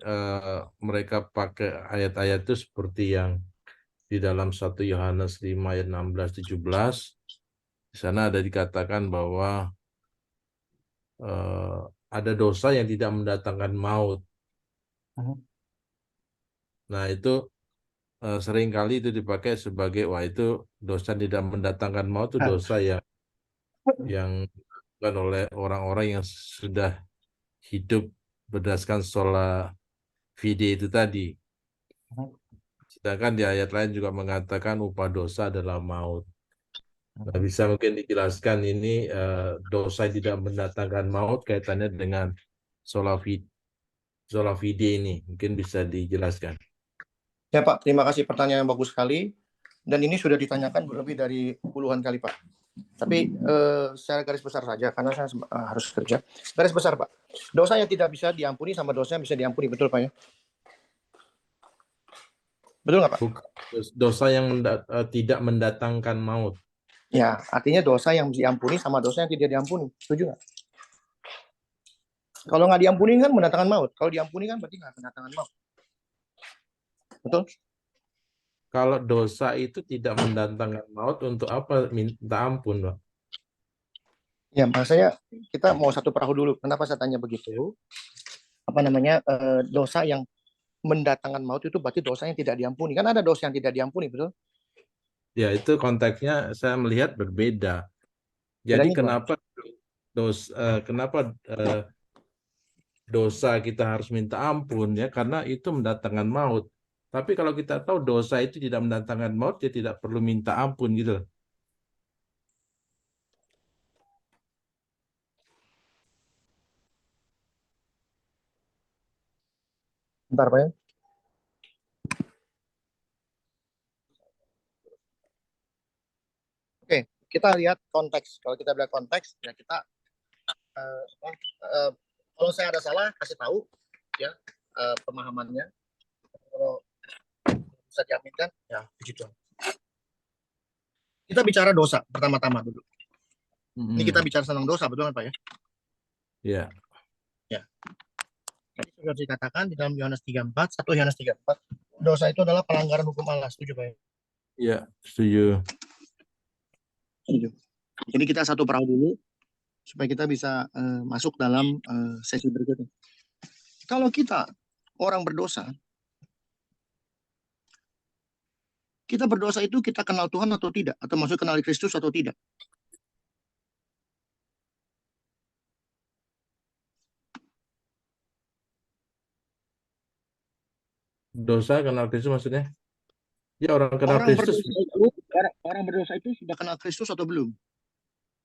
mereka pakai ayat-ayat itu seperti yang di dalam 1 Yohanes 5 ayat 16-17. Di sana ada dikatakan bahwa ada dosa yang tidak mendatangkan maut. Nah, itu seringkali itu dipakai sebagai, wah itu dosa tidak mendatangkan maut, itu dosa yang dilakukan oleh orang-orang yang sudah hidup berdasarkan sola fide itu tadi. Sedangkan di ayat lain juga mengatakan upah dosa adalah maut. Nah, bisa mungkin dijelaskan ini dosa yang tidak mendatangkan maut kaitannya dengan sola fide ini. Mungkin bisa dijelaskan. Ya Pak, terima kasih pertanyaan yang bagus sekali. Dan ini sudah ditanyakan lebih dari puluhan kali Pak. Tapi secara garis besar saja, karena saya harus kerja. Garis besar Pak, dosa yang tidak bisa diampuni sama dosa yang bisa diampuni, betul Pak ya? Betul nggak Pak? Dosa yang tidak mendatangkan maut. Ya, artinya dosa yang diampuni sama dosa yang tidak diampuni. Setuju nggak? Kalau nggak diampuni kan mendatangkan maut. Kalau diampuni kan berarti nggak mendatangkan maut. Betul? Kalau dosa itu tidak mendatangkan maut, untuk apa minta ampun, Pak? Ya, Mas, kita mau satu perahu dulu. Kenapa saya tanya begitu? Apa namanya, dosa yang mendatangkan maut itu berarti dosa yang tidak diampuni. Kan ada dosa yang tidak diampuni, betul? Ya, itu konteksnya saya melihat berbeda. Jadi Bedanya gimana? kenapa dosa kita harus minta ampun ya, karena itu mendatangkan maut. Tapi kalau kita tahu dosa itu tidak mendatangkan maut, ya tidak perlu minta ampun gitu loh. Bentar, Pak ya. Oke, kita lihat konteks. Kalau kita lihat konteks, ya kita kalau saya ada salah kasih tahu ya pemahamannya. Kalau bisa diaminkan, ya begitu. Kita bicara dosa pertama-tama dulu. Ini kita bicara tentang dosa, betul kan Pak ya? Ya. Ya. Jadi sudah dikatakan di dalam Yohanes 3:4, 1 Yohanes 3:4, dosa itu adalah pelanggaran hukum Allah. Setuju Pak ya? Ya, setuju. Setuju. Jadi kita satu perahu dulu supaya kita bisa masuk dalam sesi berikutnya. Kalau kita orang berdosa, kita berdosa itu kita kenal Tuhan atau tidak? Atau maksud kenal Kristus atau tidak? Dosa kenal Kristus maksudnya? Ya, orang kenal Orang Kristus. berdosa itu, orang berdosa itu sudah kenal Kristus atau belum?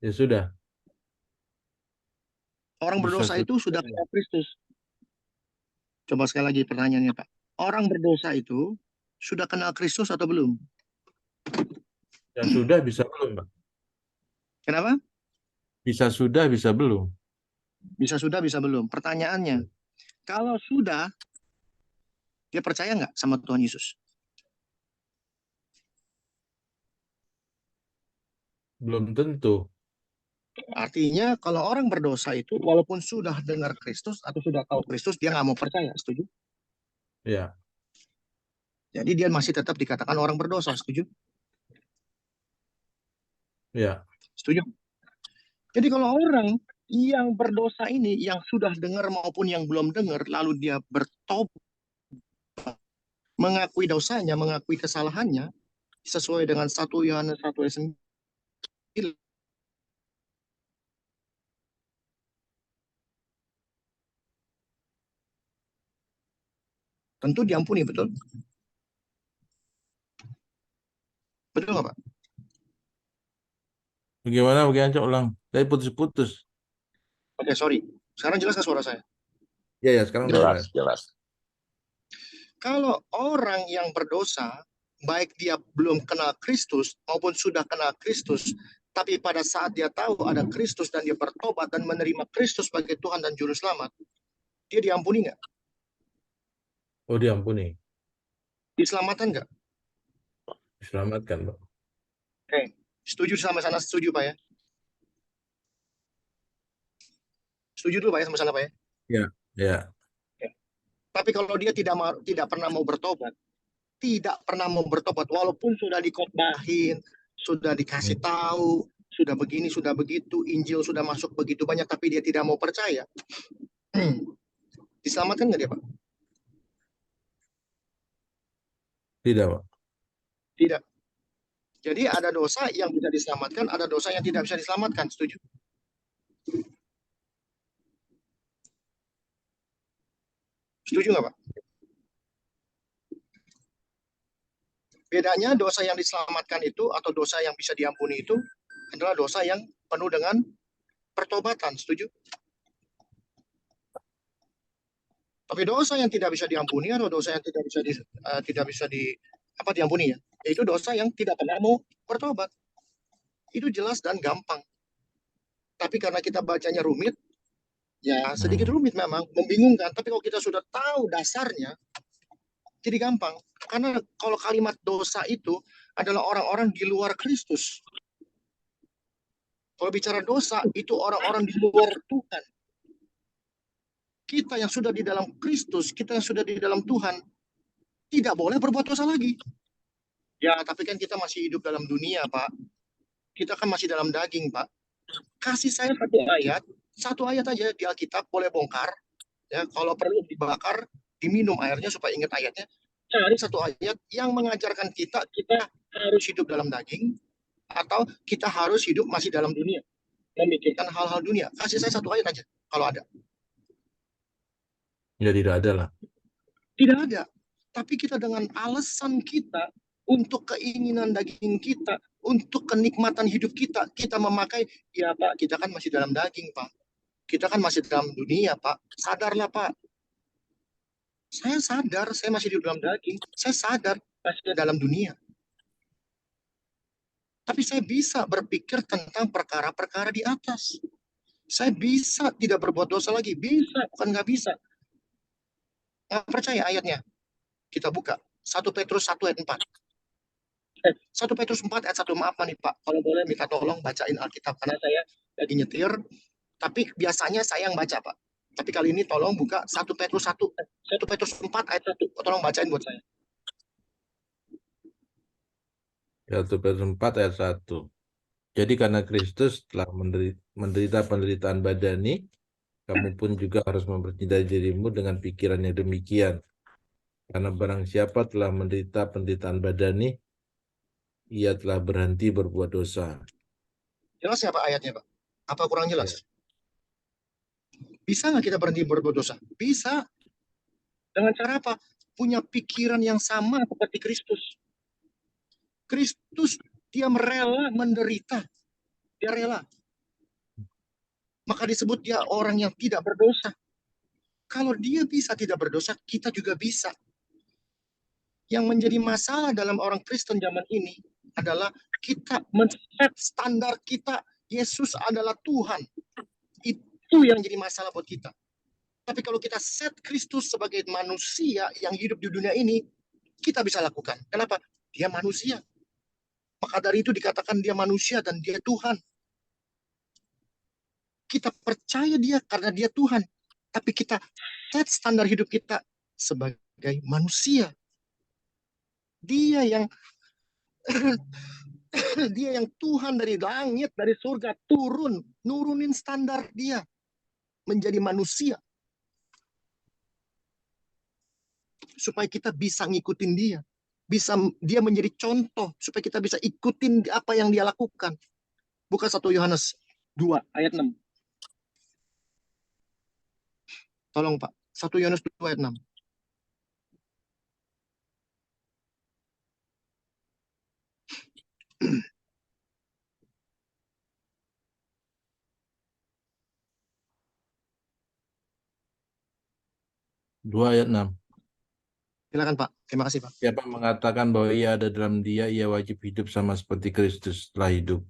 Ya sudah. Orang Bisa berdosa itu sudah kenal Kristus. Coba sekali lagi pertanyaannya Pak. Orang berdosa itu sudah kenal Kristus atau belum? Ya sudah, bisa belum, Pak? Kenapa? Bisa sudah, bisa belum. Bisa sudah, bisa belum. Pertanyaannya, kalau sudah, dia percaya nggak sama Tuhan Yesus? Belum tentu. Artinya kalau orang berdosa itu, walaupun sudah dengar Kristus atau sudah tahu Kristus, dia nggak mau percaya. Setuju? Ya. Jadi dia masih tetap dikatakan orang berdosa. Setuju? Ya. Setuju? Jadi kalau orang yang berdosa ini, yang sudah dengar maupun yang belum dengar, lalu dia bertobat, mengakui dosanya, mengakui kesalahannya, sesuai dengan 1 Yohanes 1 ayat 9, tentu diampuni, betul? Betul nggak Pak? Bagaimana ulang? Saya putus-putus. Oke, sorry. Sekarang jelas nggak suara saya? Ya, sekarang Jelas, jelas. Kalau orang yang berdosa, baik dia belum kenal Kristus maupun sudah kenal Kristus, tapi pada saat dia tahu ada Kristus dan dia bertobat dan menerima Kristus sebagai Tuhan dan Juru Selamat, dia diampuni nggak? Oh, diampuni. Diselamatkan nggak? Diselamatkan, Pak. Oke, setuju sama sana, setuju Pak ya? Setuju dulu Pak ya sama sana Pak ya? Ya, ya. Tapi kalau dia tidak pernah mau bertobat, walaupun sudah dikhotbahin, sudah dikasih tahu, sudah begini, sudah begitu, Injil sudah masuk begitu banyak, tapi dia tidak mau percaya, diselamatkan nggak dia Pak? Tidak, Pak. Tidak. Jadi ada dosa yang bisa diselamatkan, ada dosa yang tidak bisa diselamatkan. Setuju? Setuju nggak Pak? Bedanya dosa yang diselamatkan itu atau dosa yang bisa diampuni itu adalah dosa yang penuh dengan pertobatan. Setuju? Tapi dosa yang tidak bisa diampuni atau dosa yang tidak bisa diampuni ya, yaitu dosa yang tidak pernah mau bertobat. Itu jelas dan gampang. Tapi karena kita bacanya rumit, ya sedikit rumit memang, membingungkan. Tapi kalau kita sudah tahu dasarnya, jadi gampang. Karena kalau kalimat dosa itu adalah orang-orang di luar Kristus. Kalau bicara dosa, itu orang-orang di luar Tuhan. Kita yang sudah di dalam Kristus, kita yang sudah di dalam Tuhan, tidak boleh berbuat dosa lagi. Ya, tapi kan kita masih hidup dalam dunia, Pak. Kita kan masih dalam daging, Pak. Kasih saya satu ayat aja di Alkitab boleh bongkar. Ya, kalau perlu dibakar, diminum airnya supaya ingat ayatnya. Cari satu ayat yang mengajarkan kita harus hidup dalam daging atau kita harus hidup masih dalam dunia, memikirkan hal-hal dunia. Kasih saya satu ayat aja kalau ada. Ya tidak ada lah. Tidak ada. Tapi kita dengan alasan kita untuk keinginan daging kita, untuk kenikmatan hidup kita, kita memakai, ya Pak, kita kan masih dalam daging, Pak. Kita kan masih dalam dunia, Pak. Sadarlah, Pak. Saya sadar, saya masih di dalam daging. Saya sadar, masih dalam dunia. Tapi saya bisa berpikir tentang perkara-perkara di atas. Saya bisa tidak berbuat dosa lagi. Bisa, bukan nggak bisa. Nggak percaya ayatnya? Kita buka. 1 Petrus 1 ayat 4. 1 Petrus 4 ayat 1. Maaf nih Pak, kalau boleh minta tolong bacain Alkitab. Karena saya lagi nyetir. Tapi biasanya saya yang baca, Pak. Tapi kali ini tolong buka 1 Petrus 1. 1 Petrus 4 ayat 1. Tolong bacain buat saya. 1 Petrus 4 ayat 1. Jadi karena Kristus telah menderita penderitaan badani, kamu pun juga harus mempercintai dirimu dengan pikiran yang demikian. Karena barang siapa telah menderita penderitaan badani, ia telah berhenti berbuat dosa. Jelas ya Pak ayatnya, Pak? Apa kurang jelas? Bisa nggak kita berhenti berbuat dosa? Bisa. Dengan cara apa? Punya pikiran yang sama seperti Kristus. Kristus, dia rela menderita. Dia rela. Maka disebut dia orang yang tidak berdosa. Kalau dia bisa tidak berdosa, kita juga bisa. Yang menjadi masalah dalam orang Kristen zaman ini adalah kita men-set standar kita, Yesus adalah Tuhan. Itu yang jadi masalah buat kita. Tapi kalau kita set Kristus sebagai manusia yang hidup di dunia ini, kita bisa lakukan. Kenapa? Dia manusia. Maka dari itu dikatakan dia manusia dan dia Tuhan. Kita percaya dia karena dia Tuhan. Tapi kita set standar hidup kita sebagai manusia. Dia yang dia yang Tuhan dari langit, dari surga nurunin standar dia menjadi manusia. Supaya kita bisa ngikutin dia. Dia menjadi contoh supaya kita bisa ikutin apa yang dia lakukan. Buka 1 Yohanes 2 ayat 6. Tolong Pak, 1 Yohanes 2 ayat 6. Dua ayat 6. Silakan Pak, terima kasih Pak. Siapa mengatakan bahwa ia ada dalam dia, ia wajib hidup sama seperti Kristus telah hidup.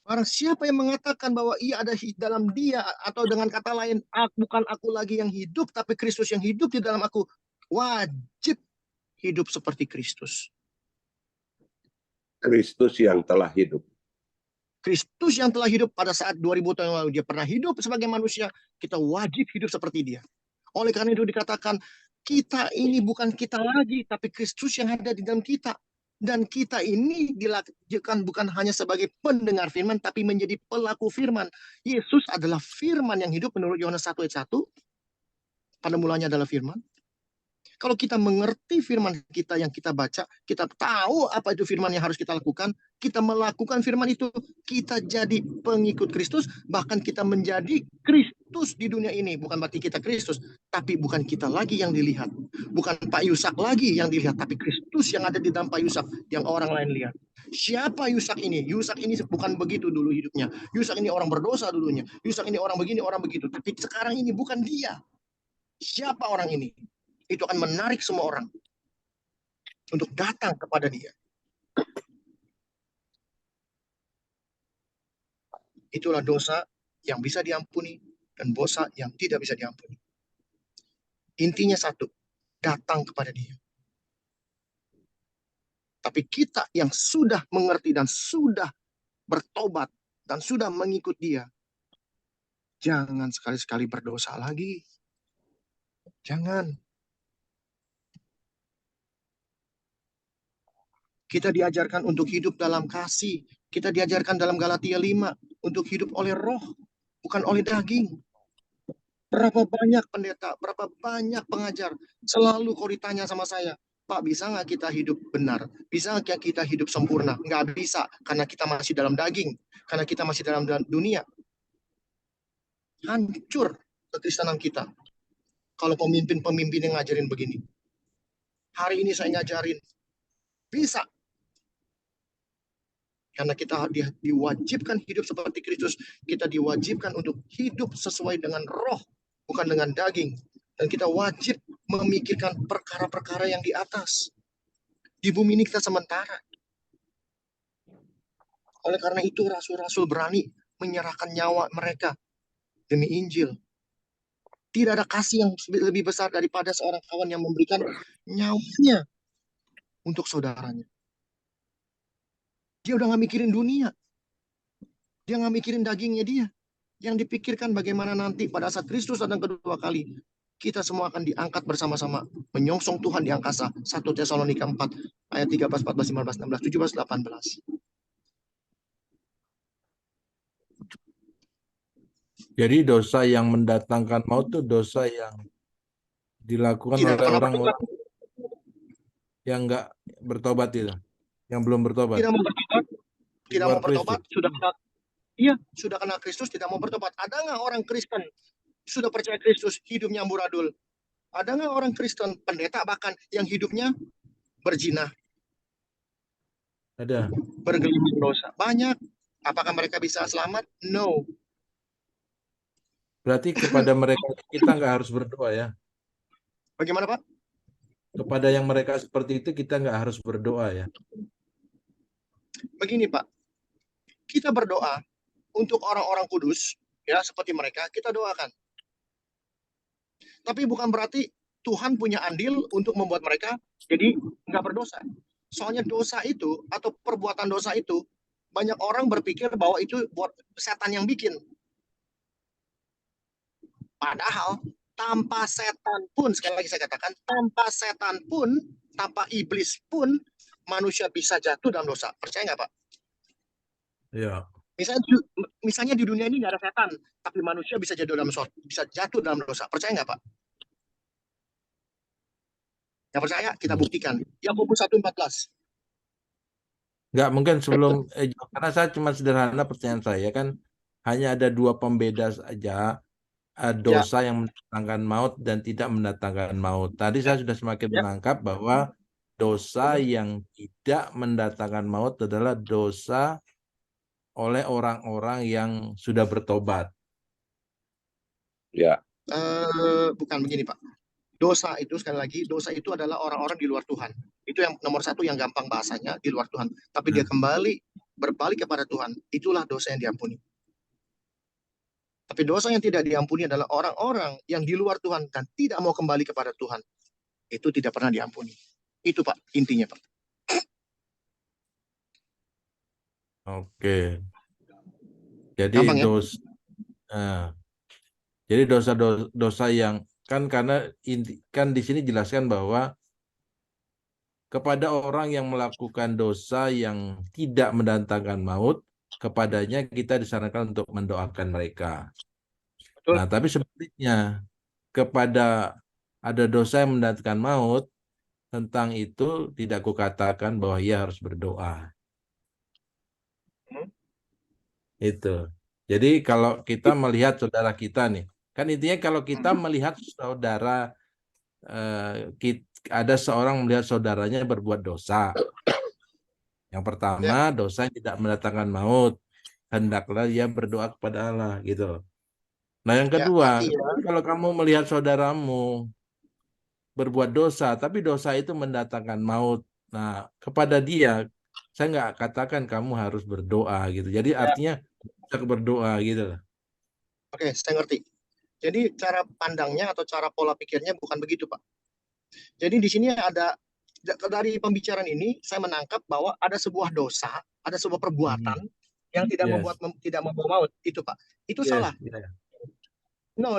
Barang siapa yang mengatakan bahwa ia ada dalam dia, atau dengan kata lain, bukan aku lagi yang hidup, tapi Kristus yang hidup di dalam aku, wajib hidup seperti Kristus. Kristus yang telah hidup. Kristus yang telah hidup pada saat 2000 tahun lalu, dia pernah hidup sebagai manusia, kita wajib hidup seperti dia. Oleh karena itu dikatakan, kita ini bukan kita lagi, tapi Kristus yang ada di dalam kita. Dan kita ini dilakukan bukan hanya sebagai pendengar firman, tapi menjadi pelaku firman. Yesus adalah firman yang hidup menurut Yohanes 1 ayat 1. Pada mulanya adalah firman. Kalau kita mengerti firman kita yang kita baca, kita tahu apa itu firman yang harus kita lakukan, kita melakukan firman itu, kita jadi pengikut Kristus, bahkan kita menjadi Kristus di dunia ini. Bukan berarti kita Kristus, tapi bukan kita lagi yang dilihat. Bukan Pak Yusak lagi yang dilihat, tapi Kristus yang ada di dalam Pak Yusak yang orang lain lihat. Siapa Yusak ini? Yusak ini bukan begitu dulu hidupnya. Yusak ini orang berdosa dulunya. Yusak ini orang begini, orang begitu. Tapi sekarang ini bukan dia. Siapa orang ini? Itu akan menarik semua orang untuk datang kepada dia. Itulah dosa yang bisa diampuni dan dosa yang tidak bisa diampuni. Intinya satu, datang kepada dia. Tapi kita yang sudah mengerti dan sudah bertobat dan sudah mengikut dia, jangan sekali-sekali berdosa lagi. Jangan. Kita diajarkan untuk hidup dalam kasih. Kita diajarkan dalam Galatia 5. untuk hidup oleh roh, bukan oleh daging. Berapa banyak pendeta, berapa banyak pengajar, selalu kalau ditanya sama saya, Pak, bisa nggak kita hidup benar? Bisa nggak kita hidup sempurna? Nggak bisa, karena kita masih dalam daging, karena kita masih dalam dunia. Hancur kekristenan kita kalau pemimpin-pemimpin yang ngajarin begini. Hari ini saya ngajarin, bisa. Karena kita diwajibkan hidup seperti Kristus, kita diwajibkan untuk hidup sesuai dengan roh, bukan dengan daging. Dan kita wajib memikirkan perkara-perkara yang di atas. Di bumi ini kita sementara. Oleh karena itu rasul-rasul berani menyerahkan nyawa mereka demi Injil. Tidak ada kasih yang lebih besar daripada seorang kawan yang memberikan nyawanya untuk saudaranya. Dia udah gak mikirin dunia. Dia gak mikirin dagingnya dia. Yang dipikirkan bagaimana nanti pada saat Kristus datang kedua kali, kita semua akan diangkat bersama-sama menyongsong Tuhan di angkasa. 1 Tesalonika 4 ayat 13, 14, 15, 16, 17, 18. Jadi dosa yang mendatangkan maut itu dosa yang dilakukan Tidak oleh pernah orang-orang bertobat. yang nggak bertobat itu, yang belum bertobat. Tidak mau bertobat. Di Tidak luar mau bertobat. Kristus. Sudah kenal Kristus, tidak mau bertobat. Ada nggak orang Kristen sudah percaya Kristus, hidupnya amburadul? Ada nggak orang Kristen, pendeta bahkan, yang hidupnya berzina, Ada. bergelimang dosa? Banyak. Apakah mereka bisa selamat? No. Berarti kepada mereka kita nggak harus berdoa ya. Bagaimana, Pak? Kepada yang mereka seperti itu kita nggak harus berdoa ya. Begini, Pak. Kita berdoa untuk orang-orang kudus, ya seperti mereka, kita doakan. Tapi bukan berarti Tuhan punya andil untuk membuat mereka jadi nggak berdosa. Soalnya dosa itu atau perbuatan dosa itu, banyak orang berpikir bahwa itu buat setan yang bikin. Padahal tanpa setan pun, sekali lagi saya katakan, tanpa setan pun, tanpa iblis pun, manusia bisa jatuh dalam dosa. Percaya nggak, Pak? Ya. Misalnya di dunia ini nggak ada setan, tapi manusia bisa jatuh dalam dosa. Percaya nggak, Pak? Yang percaya, kita buktikan. Yakobus 1:14. Nggak, mungkin sebelum, karena saya cuma sederhana pertanyaan saya kan, hanya ada dua pembeda saja, dosa yang mendatangkan maut dan tidak mendatangkan maut. Tadi saya sudah semakin menangkap bahwa dosa yang tidak mendatangkan maut adalah dosa oleh orang-orang yang sudah bertobat. Ya. Bukan begini, Pak. Dosa itu, sekali lagi, dosa itu adalah orang-orang di luar Tuhan. Itu yang nomor satu, yang gampang bahasanya, di luar Tuhan. Tapi dia kembali, berbalik kepada Tuhan. Itulah dosa yang diampuni. Tapi dosa yang tidak diampuni adalah orang-orang yang di luar Tuhan dan tidak mau kembali kepada Tuhan. Itu tidak pernah diampuni. Itu, Pak, intinya, Pak. Oke. Jadi Gampang, ya? Jadi dosa yang kan, karena kan di sini jelaskan bahwa kepada orang yang melakukan dosa yang tidak mendatangkan maut, kepadanya kita disarankan untuk mendoakan mereka. Betul. Nah, tapi sebaliknya, kepada ada dosa yang mendatangkan maut, tentang itu tidak kukatakan bahwa ia harus berdoa. Itu. Jadi kalau kita melihat saudara kita nih, kan intinya kalau kita melihat saudara, ada seorang melihat saudaranya berbuat dosa. Yang pertama, dosa yang tidak mendatangkan maut. Hendaklah ia berdoa kepada Allah, gitu. Nah, yang kedua, kalau kamu melihat saudaramu berbuat dosa, tapi dosa itu mendatangkan maut, nah, kepada dia, saya nggak katakan kamu harus berdoa, gitu. Jadi artinya bisa berdoa, gitu. Oke, saya ngerti. Jadi cara pandangnya atau cara pola pikirnya bukan begitu, Pak. Jadi di sini ada, dari pembicaraan ini saya menangkap bahwa ada sebuah dosa, ada sebuah perbuatan yang tidak membawa maut, itu, Pak. Itu salah. No.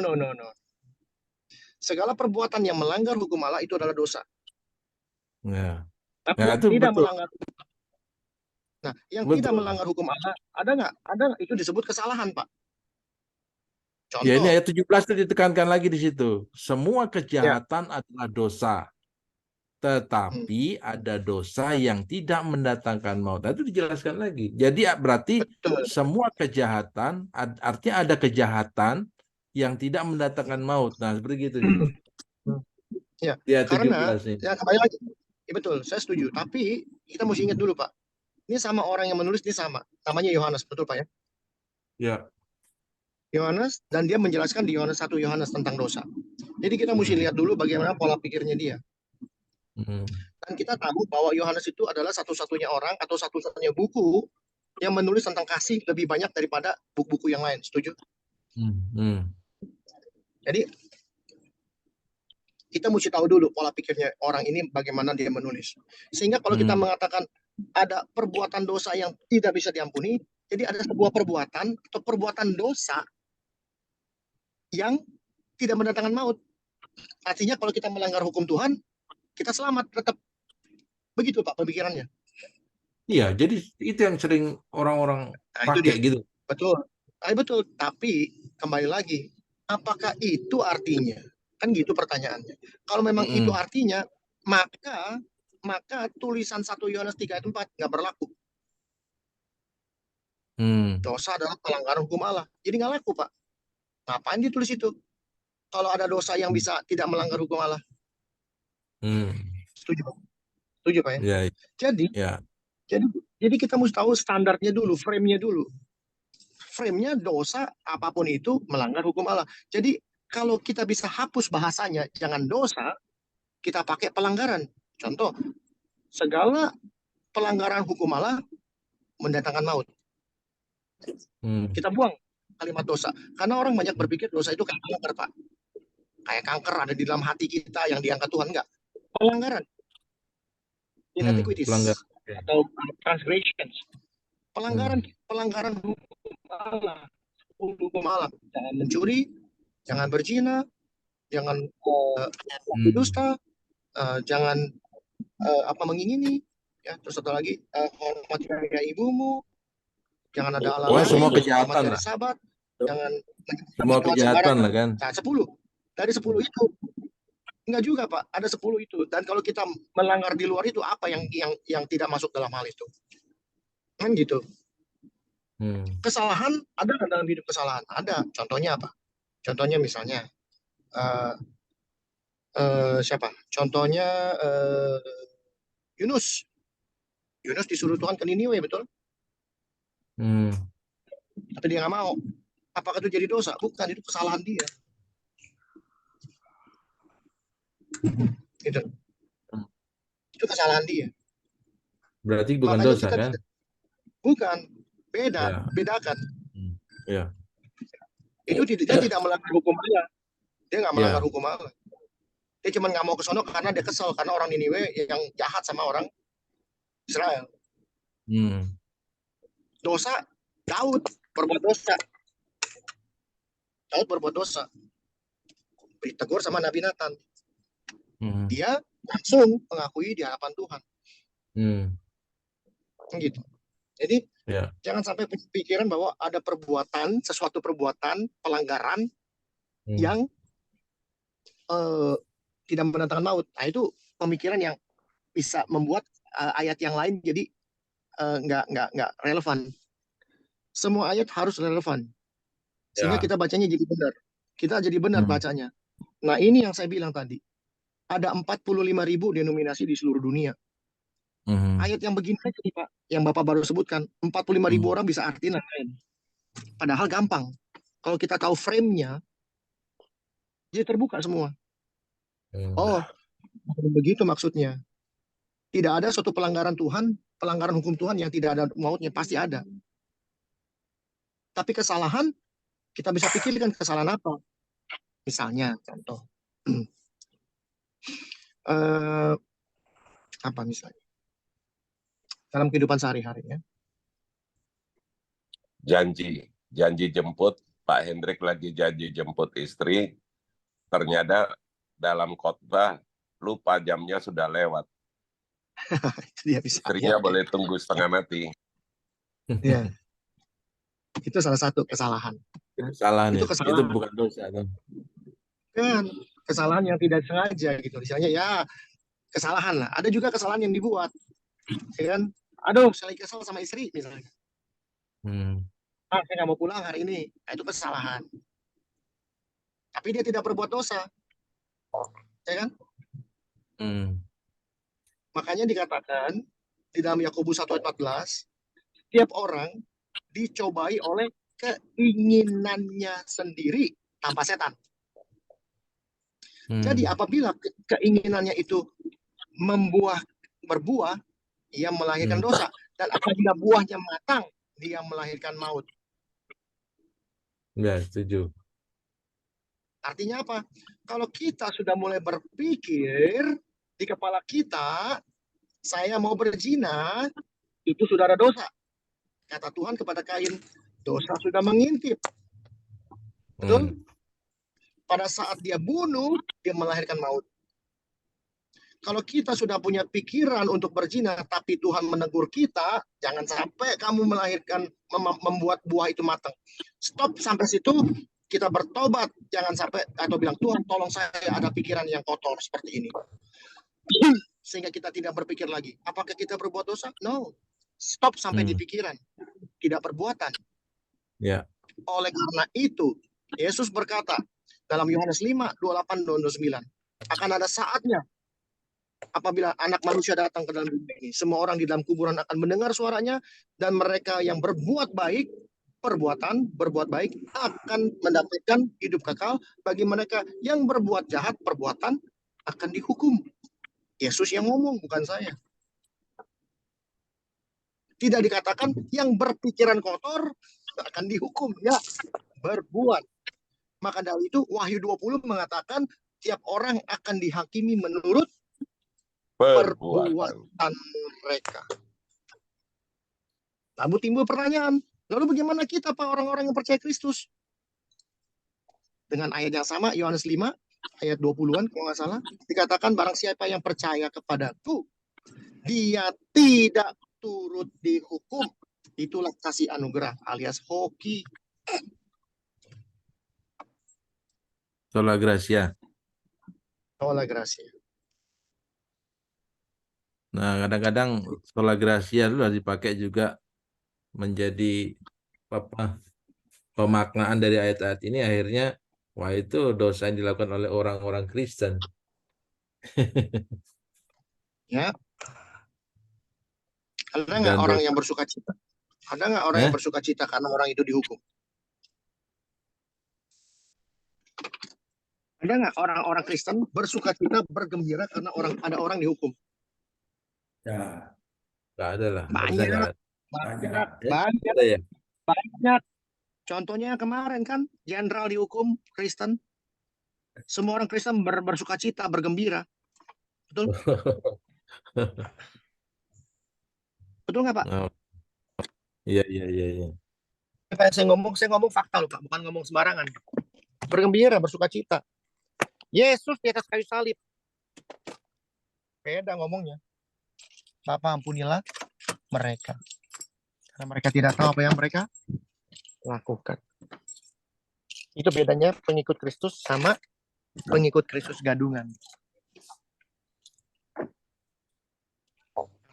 Segala perbuatan yang melanggar hukum Allah itu adalah dosa. Ya. Tapi Nah, itu tidak betul. melanggar. Nah, yang Betul. tidak melanggar hukum Allah, ada nggak? Ada nggak? Itu disebut kesalahan, Pak. Ya, ini Contoh, ayat 17 itu ditekankan lagi di situ. Semua kejahatan adalah dosa, tetapi ada dosa yang tidak mendatangkan maut. Nah, itu dijelaskan lagi. Jadi berarti betul. semua kejahatan, artinya ada kejahatan yang tidak mendatangkan maut. Nah, seperti itu. Ya, Di ayat karena 17 ini. ya kembali lagi. Ya, betul, saya setuju. Tapi kita mesti ingat dulu, Pak. Ini sama orang yang menulis ini sama. Namanya Yohanes, betul Pak ya? Ya. Yohanes, dan dia menjelaskan di Yohanes 1 Yohanes tentang dosa. Jadi kita mesti lihat dulu bagaimana pola pikirnya dia. Dan kita tahu bahwa Yohanes itu adalah satu-satunya orang atau satu-satunya buku yang menulis tentang kasih lebih banyak daripada buku-buku yang lain. Setuju? Jadi kita mesti tahu dulu pola pikirnya orang ini bagaimana dia menulis. Sehingga kalau kita mengatakan ada perbuatan dosa yang tidak bisa diampuni, jadi ada sebuah perbuatan atau perbuatan dosa yang tidak mendatangkan maut. Artinya kalau kita melanggar hukum Tuhan, kita selamat tetap. Begitu Pak pemikirannya. Iya, jadi itu yang sering orang-orang pakai gitu. Betul. Betul. Tapi kembali lagi, apakah itu artinya? Kan gitu pertanyaannya. Kalau memang itu artinya, maka tulisan 1 Yohanes 3 ayat 4 nggak berlaku. Dosa adalah pelanggaran hukum Allah. Jadi nggak laku, Pak. Ngapain ditulis itu? Kalau ada dosa yang bisa tidak melanggar hukum Allah. Setuju, Pak? Setuju, Pak ya? Jadi kita mesti tahu standarnya dulu, frame-nya dulu. Frame-nya dosa apapun itu melanggar hukum Allah. Jadi kalau kita bisa hapus bahasanya, jangan dosa, kita pakai pelanggaran. Contoh, segala pelanggaran hukum Allah mendatangkan maut. Kita buang kalimat dosa. Karena orang banyak berpikir dosa itu kayak kanker, Pak. Kayak kanker ada di dalam hati kita yang diangkat Tuhan. Enggak. Pelanggaran. Iniquities. Atau transgressions. Pelanggaran hukum Allah. Hukum Allah. Jangan mencuri, jangan berzina, jangan berdusta, jangan mengingini. Ya, terus satu lagi, hormati ayah ibumu. Jangan ada ala semua kejahatan lah. Sabat, jangan semua kejahatan lah kan. Nah, 10. Dari 10 itu. Enggak juga, Pak. Ada 10 itu. Dan kalau kita melanggar di luar itu, apa yang tidak masuk dalam hal itu? Kan gitu. Kesalahan ada dalam hidup kesalahan. Ada. Contohnya apa? Contohnya misalnya siapa? Contohnya Yunus. Yunus disuruh Tuhan ke Niniwe, betul? Tapi dia nggak mau. Apakah itu jadi dosa? Bukan, itu kesalahan dia. Gitu. Itu kesalahan dia. Berarti bukan makanya dosa kan? Bukan, beda, bedakan. Ya. Itu dia tidak melanggar hukum Allah. Dia nggak melanggar hukum Allah. Dia cuma nggak mau ke sono karena dia kesel karena orang Niniwe yang jahat sama orang Israel. Dosa, Daud berbuat dosa. Daud berbuat dosa. Ditegur sama Nabi Nathan. Dia langsung mengakui di hadapan Tuhan. Gitu. Jadi jangan sampai pikiran bahwa ada sesuatu perbuatan pelanggaran yang tidak mendatangkan maut. Nah, itu pemikiran yang bisa membuat ayat yang lain jadi nggak relevan. Semua ayat harus relevan sehingga kita bacanya jadi benar. Kita jadi benar bacanya. Nah, ini yang saya bilang tadi. Ada 45.000 denominasi di seluruh dunia. Ayat yang begini aja nih, Pak, yang Bapak baru sebutkan, 45.000 orang bisa artiin lain. Padahal gampang. Kalau kita tahu frame-nya, jadi terbuka semua. Oh, begitu maksudnya. Tidak ada suatu pelanggaran Tuhan, pelanggaran hukum Tuhan yang tidak ada mautnya, pasti ada. Tapi kesalahan, kita bisa pikirkan kesalahan apa. Misalnya, contoh. Apa misalnya? Dalam kehidupan sehari-hari ya. Janji jemput, Pak Hendrik lagi janji jemput istri, ternyata dalam khotbah lupa jamnya sudah lewat. Itu dia bisa. Istrinya boleh tunggu setengah mati. Ya, itu salah satu kesalahan. Kesalahan Itu ya. Itu kesalahan. bukan dosa. Tuh. Kan kesalahan yang tidak sengaja gitu. Misalnya ya kesalahan lah. Ada juga kesalahan yang dibuat. Ya kan? Aduh, saya lagi kesal sama istri misalnya. Hmm. Ah, saya nggak mau pulang hari ini. Nah, itu kesalahan. Tapi dia tidak berbuat dosa. Ya kan? Hmm. Makanya dikatakan di dalam Yakobus 1 ayat 14, tiap orang dicobai oleh keinginannya sendiri tanpa setan. Jadi Hmm. apabila keinginannya itu berbuah, ia melahirkan Hmm. dosa. Dan apabila buahnya matang, dia melahirkan maut. Ya, setuju. Artinya apa? Kalau kita sudah mulai berpikir di kepala kita, saya mau berzina, itu sudah ada dosa. Kata Tuhan kepada Kain, dosa sudah mengintip. Betul? Hmm. Pada saat dia bunuh, dia melahirkan maut. Kalau kita sudah punya pikiran untuk berzina, tapi Tuhan menegur kita, jangan sampai kamu melahirkan, membuat buah itu matang. Stop sampai situ, kita bertobat. Jangan sampai, atau bilang, Tuhan tolong saya ada pikiran yang kotor seperti ini. Sehingga kita tidak berpikir lagi. Apakah kita berbuat dosa? No. Stop sampai di pikiran. Tidak perbuatan. Ya. Oleh karena itu, Yesus berkata, dalam Yohanes 5, 28, 29, akan ada saatnya apabila anak manusia datang ke dalam dunia ini, semua orang di dalam kuburan akan mendengar suaranya, dan mereka yang berbuat baik, berbuat baik akan mendapatkan hidup kekal. Bagi mereka yang berbuat jahat, perbuatan akan dihukum. Yesus yang ngomong, bukan saya. Tidak dikatakan yang berpikiran kotor akan dihukum, ya, berbuat. Maka dari itu Wahyu 20 mengatakan tiap orang akan dihakimi menurut perbuatan mereka. Lalu timbul pertanyaan, lalu bagaimana kita Pak orang-orang yang percaya Kristus? Dengan ayat yang sama, Yohanes 5, ayat 20-an kalau nggak salah, dikatakan barang siapa yang percaya kepadaku, dia tidak turut dihukum. Itulah kasih anugerah alias hoki. Sola Gracia. Sola Gracia. Nah, kadang-kadang sola Gracia itu dipakai juga menjadi apa pemaknaan dari ayat-ayat ini, akhirnya wah itu dosa yang dilakukan oleh orang-orang Kristen. Ya. Ada nggak orang yang bersuka cita? Ada nggak orang yang bersuka cita karena orang itu dihukum? Ada nggak orang-orang Kristen bersuka cita, bergembira karena ada orang dihukum? Ya, Nggak ada lah. Banyak. Ya? Banyak. Contohnya kemarin kan, jenderal dihukum Kristen. Semua orang Kristen bersuka cita, bergembira. Betul? Betul nggak Pak? Iya. Saya ngomong fakta loh Pak, bukan ngomong sembarangan. Bergembira, bersuka cita. Yesus di atas kayu salib. Beda ngomongnya. Bapa ampunilah mereka. Karena mereka tidak tahu apa yang mereka lakukan. Itu bedanya pengikut Kristus sama pengikut Kristus gadungan.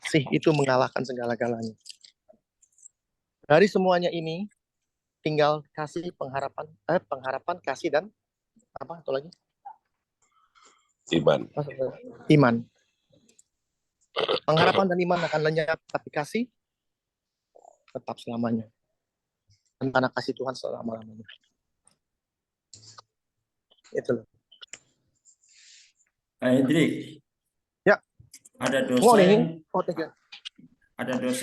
Kasih itu mengalahkan segala-galanya. Dari semuanya ini, tinggal kasih pengharapan, kasih dan apa itu lagi? Iman. Pengharapan dan iman akan lenyap, tapi kasih tetap selamanya. Dan karena kasih Tuhan selama-lamanya. Itu loh. Pak Hendrik. Ya. Ada dosa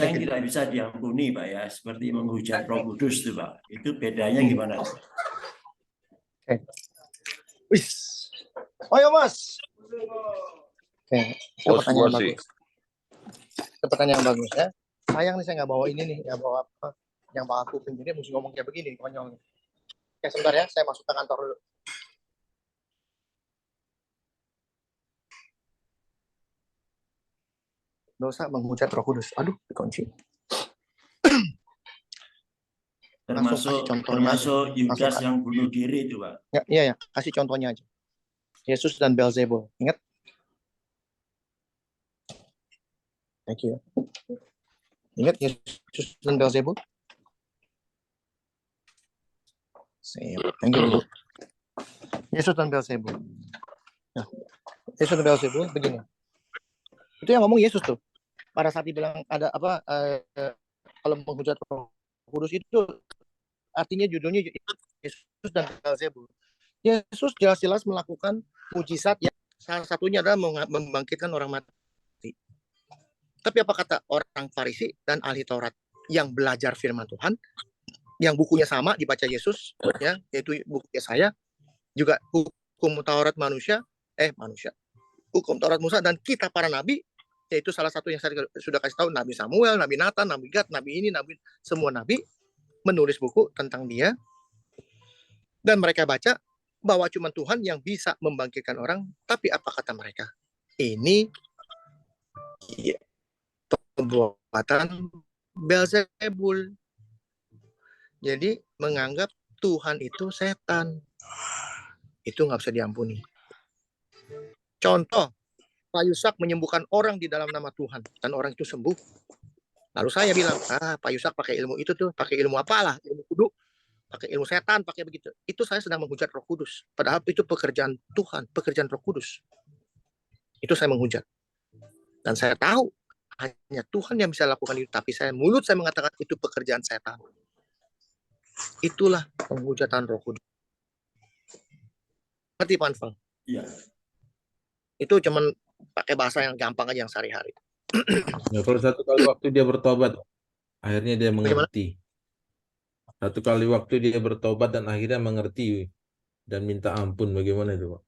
yang tidak bisa diampuni, Pak ya, seperti menghujat Roh Kudus itu, Pak. Itu bedanya gimana? Oke. Wis. Ayo Mas. Oke. Itu pertanyaan bagus. Itu pertanyaan bagus ya. Sayang nih saya nggak bawa ini nih, nggak bawa apa yang bawa kuping, jadi mesti ngomong kayak begini, konyol. Oke, sebentar ya, saya masuk ke kantor dulu. Dosa menghujat Roh Kudus. Aduh, dikunci. Termasuk contohnya aja. termasuk Yudas Langsung. yang bunuh diri itu, Pak. Ya, iya ya, kasih contohnya aja. Yesus dan Beelzebul. Ingat? Thank you. Ingat Yesus dan Beelzebul? Sip. Thank you. Yesus dan Beelzebul. Nah, Yesus dan Beelzebul begini. Itu yang ngomong Yesus tuh. Pada saat dibilang ada apa kalau menghujat Roh Kudus itu artinya judulnya Yesus dan Beelzebul. Yesus jelas-jelas melakukan mujizat yang salah satunya adalah membangkitkan orang mati. Tapi apa kata orang Farisi dan ahli Taurat yang belajar firman Tuhan, yang bukunya sama dibaca Yesus, ya, yaitu buku Yesaya, juga hukum Taurat hukum Taurat Musa dan kitab para nabi, yaitu salah satu yang saya sudah kasih tahu, Nabi Samuel, Nabi Nathan, Nabi Gad, Nabi ini, semua nabi menulis buku tentang dia, dan mereka baca bahwa cuma Tuhan yang bisa membangkitkan orang. Tapi apa kata mereka? Ini perbuatan Beelzebul. Jadi menganggap Tuhan itu setan. Itu nggak bisa diampuni. Contoh, Pak Yusak menyembuhkan orang di dalam nama Tuhan dan orang itu sembuh. Lalu saya bilang, Pak Yusak pakai ilmu itu tuh, pakai ilmu apalah, ilmu kudu, pakai ilmu setan, pakai begitu. Itu saya sedang menghujat Roh Kudus. Padahal itu pekerjaan Tuhan, pekerjaan Roh Kudus. Itu saya menghujat. Dan saya tahu hanya Tuhan yang bisa lakukan itu, tapi mulut saya mengatakan itu pekerjaan setan. Itulah penghujatan Roh Kudus. Ngerti Pak Anfang? Iya. Itu cuman pakai bahasa yang gampang aja yang sehari-hari. Ya, kalau satu kali waktu dia bertobat, akhirnya dia mengerti. Satu kali waktu dia bertobat dan akhirnya mengerti dan minta ampun, bagaimana itu, Pak?